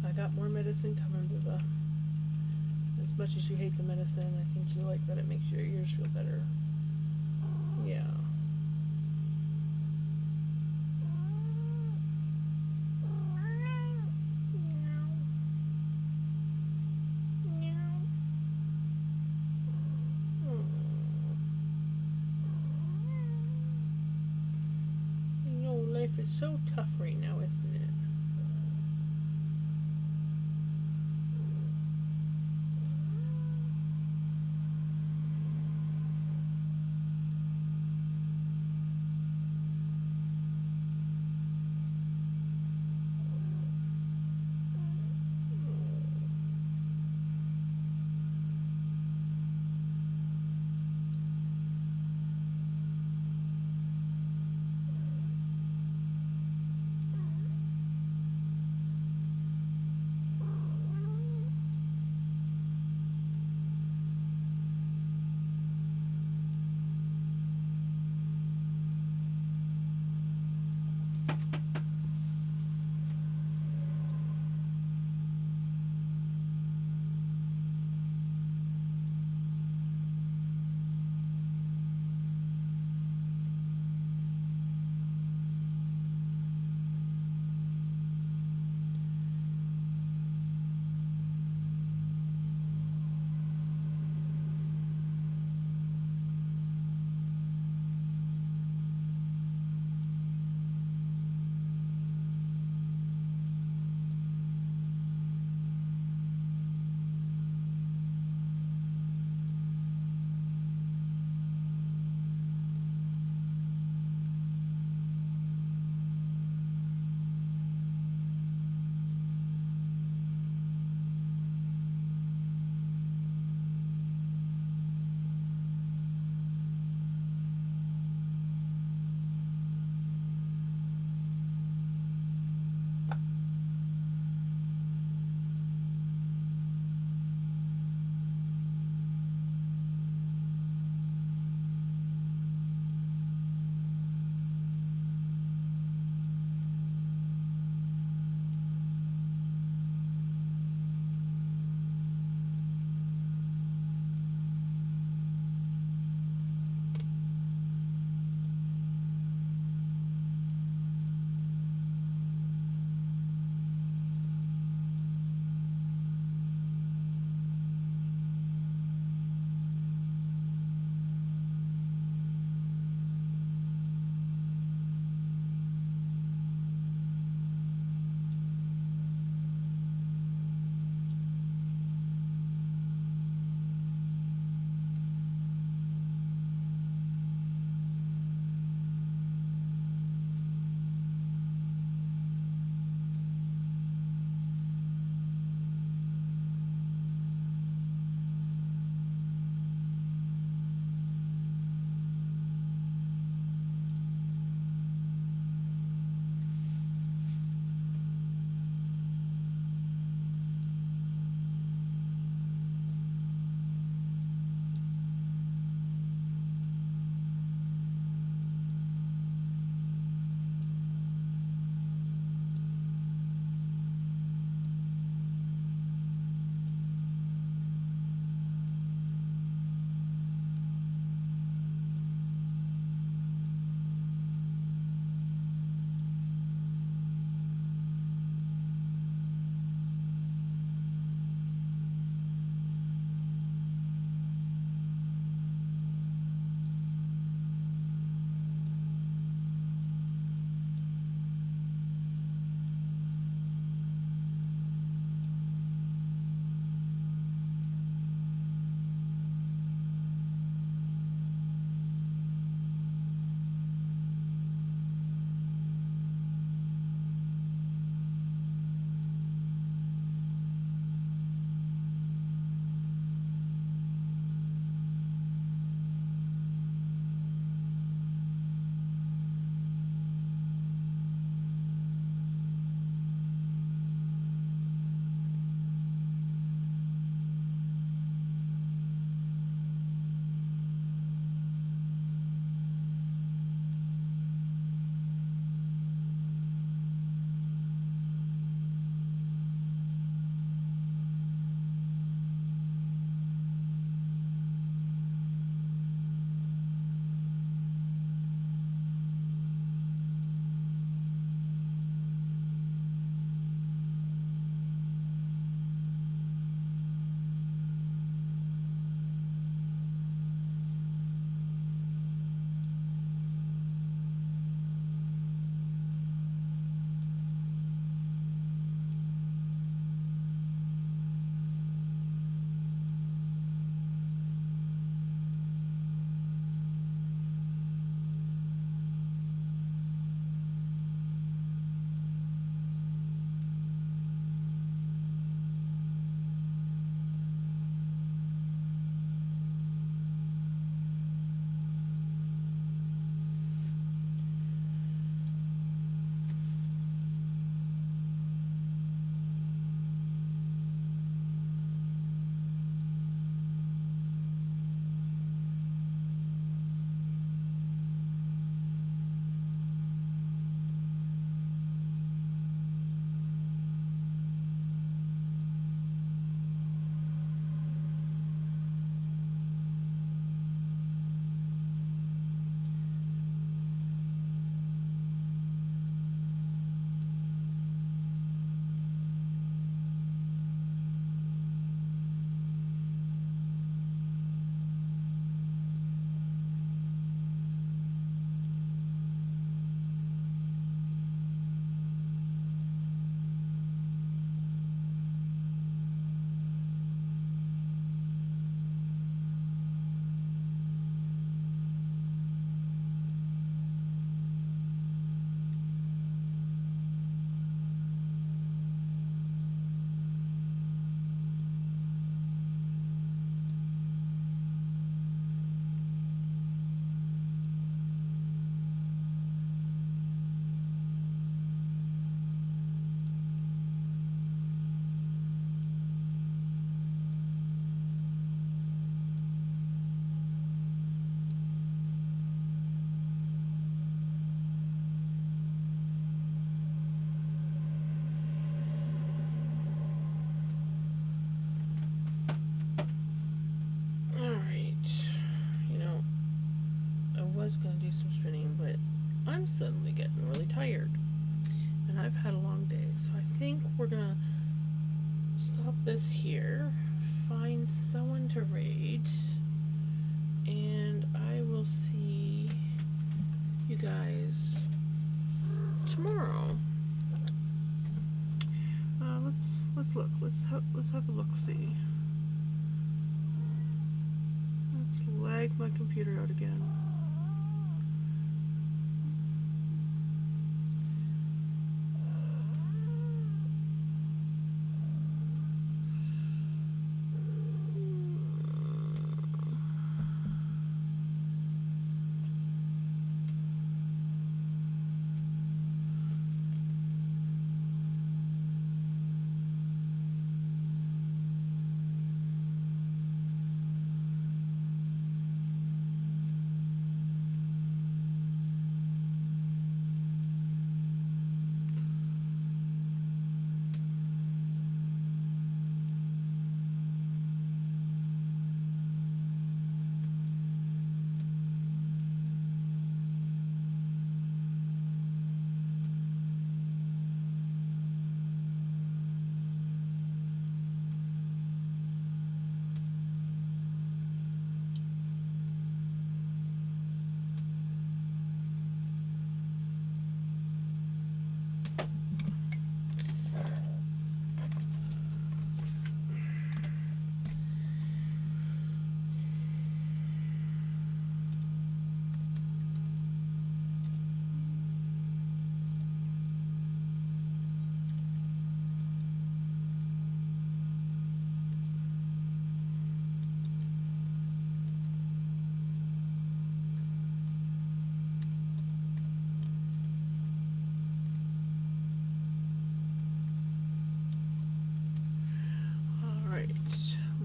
I got more medicine coming, Biba. As much as you hate the medicine, I think you like that it makes your ears feel better. Yeah. You know, life is so tough right now, isn't it? is here, find someone to raid, and I will see you guys tomorrow. Let's look. Let's have a look. See. Let's lag my computer out again.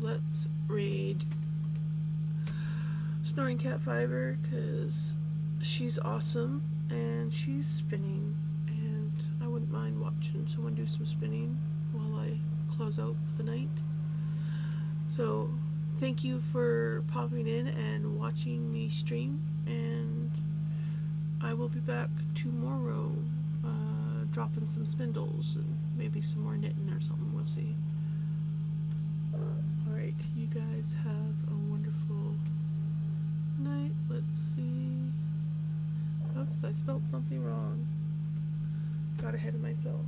Let's raid Snoring Cat Fiber because she's awesome and she's spinning, and I wouldn't mind watching someone do some spinning while I close out for the night. So thank you for popping in and watching me stream, and I will be back tomorrow dropping some spindles and maybe some more knitting or something. We'll see. Alright, you guys have a wonderful night. Let's see. Oops, I spelled something wrong. Got ahead of myself.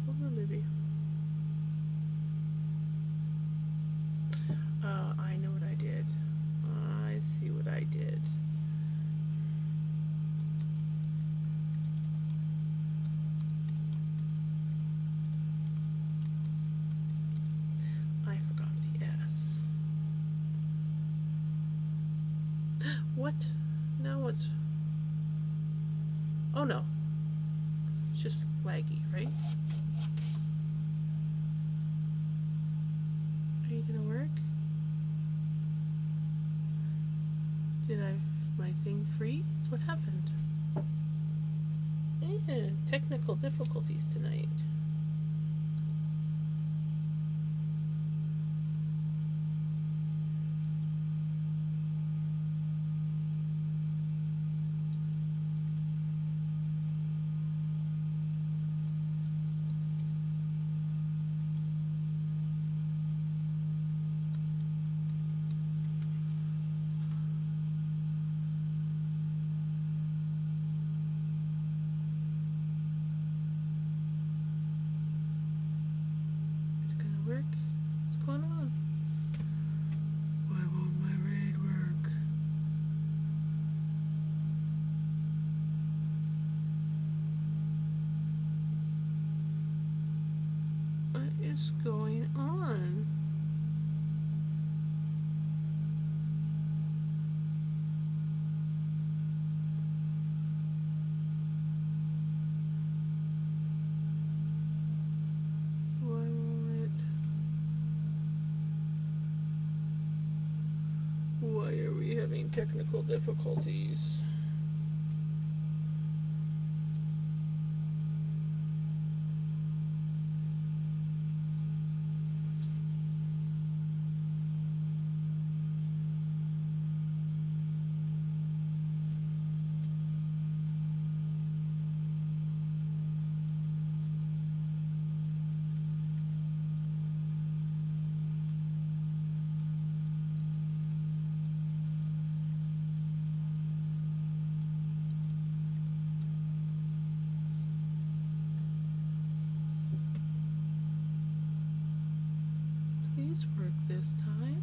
Hold on, baby. I know what I did. I see what I did. What? Now what's... Oh no. It's just laggy, right? Are you gonna work? Did my thing freeze? What happened? Technical difficulties tonight. Work? What's going on? Why won't my raid work? What is going on? Why are we having technical difficulties? this time.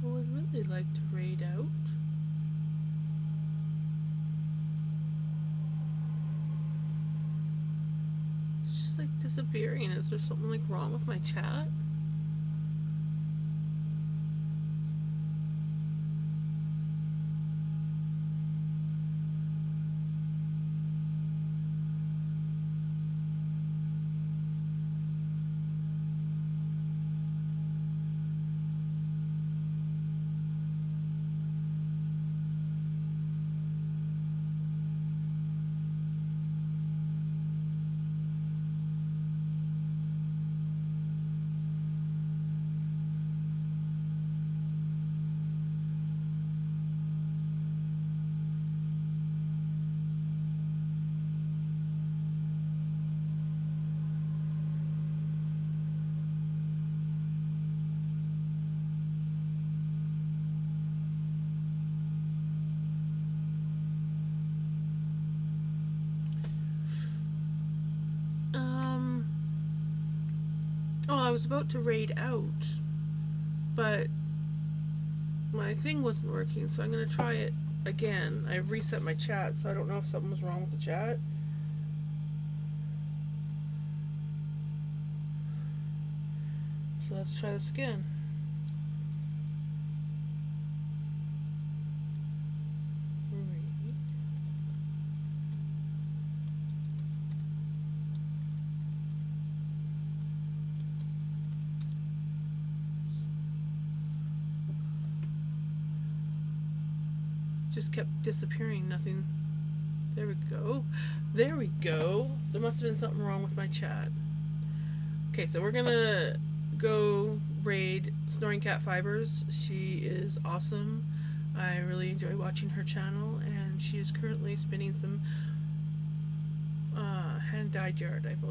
I would really like to raid out. It's just like disappearing. Is there something like wrong with my chat? Oh, I was about to raid out, but my thing wasn't working, so I'm gonna try it again. I've reset my chat, so I don't know if something was wrong with the chat. So let's try this again. Just kept disappearing, nothing. There we go. There we go. There must have been something wrong with my chat. Okay, so we're gonna go raid Snoring Cat Fibers. She is awesome. I really enjoy watching her channel, and she is currently spinning some hand-dyed yard, I believe.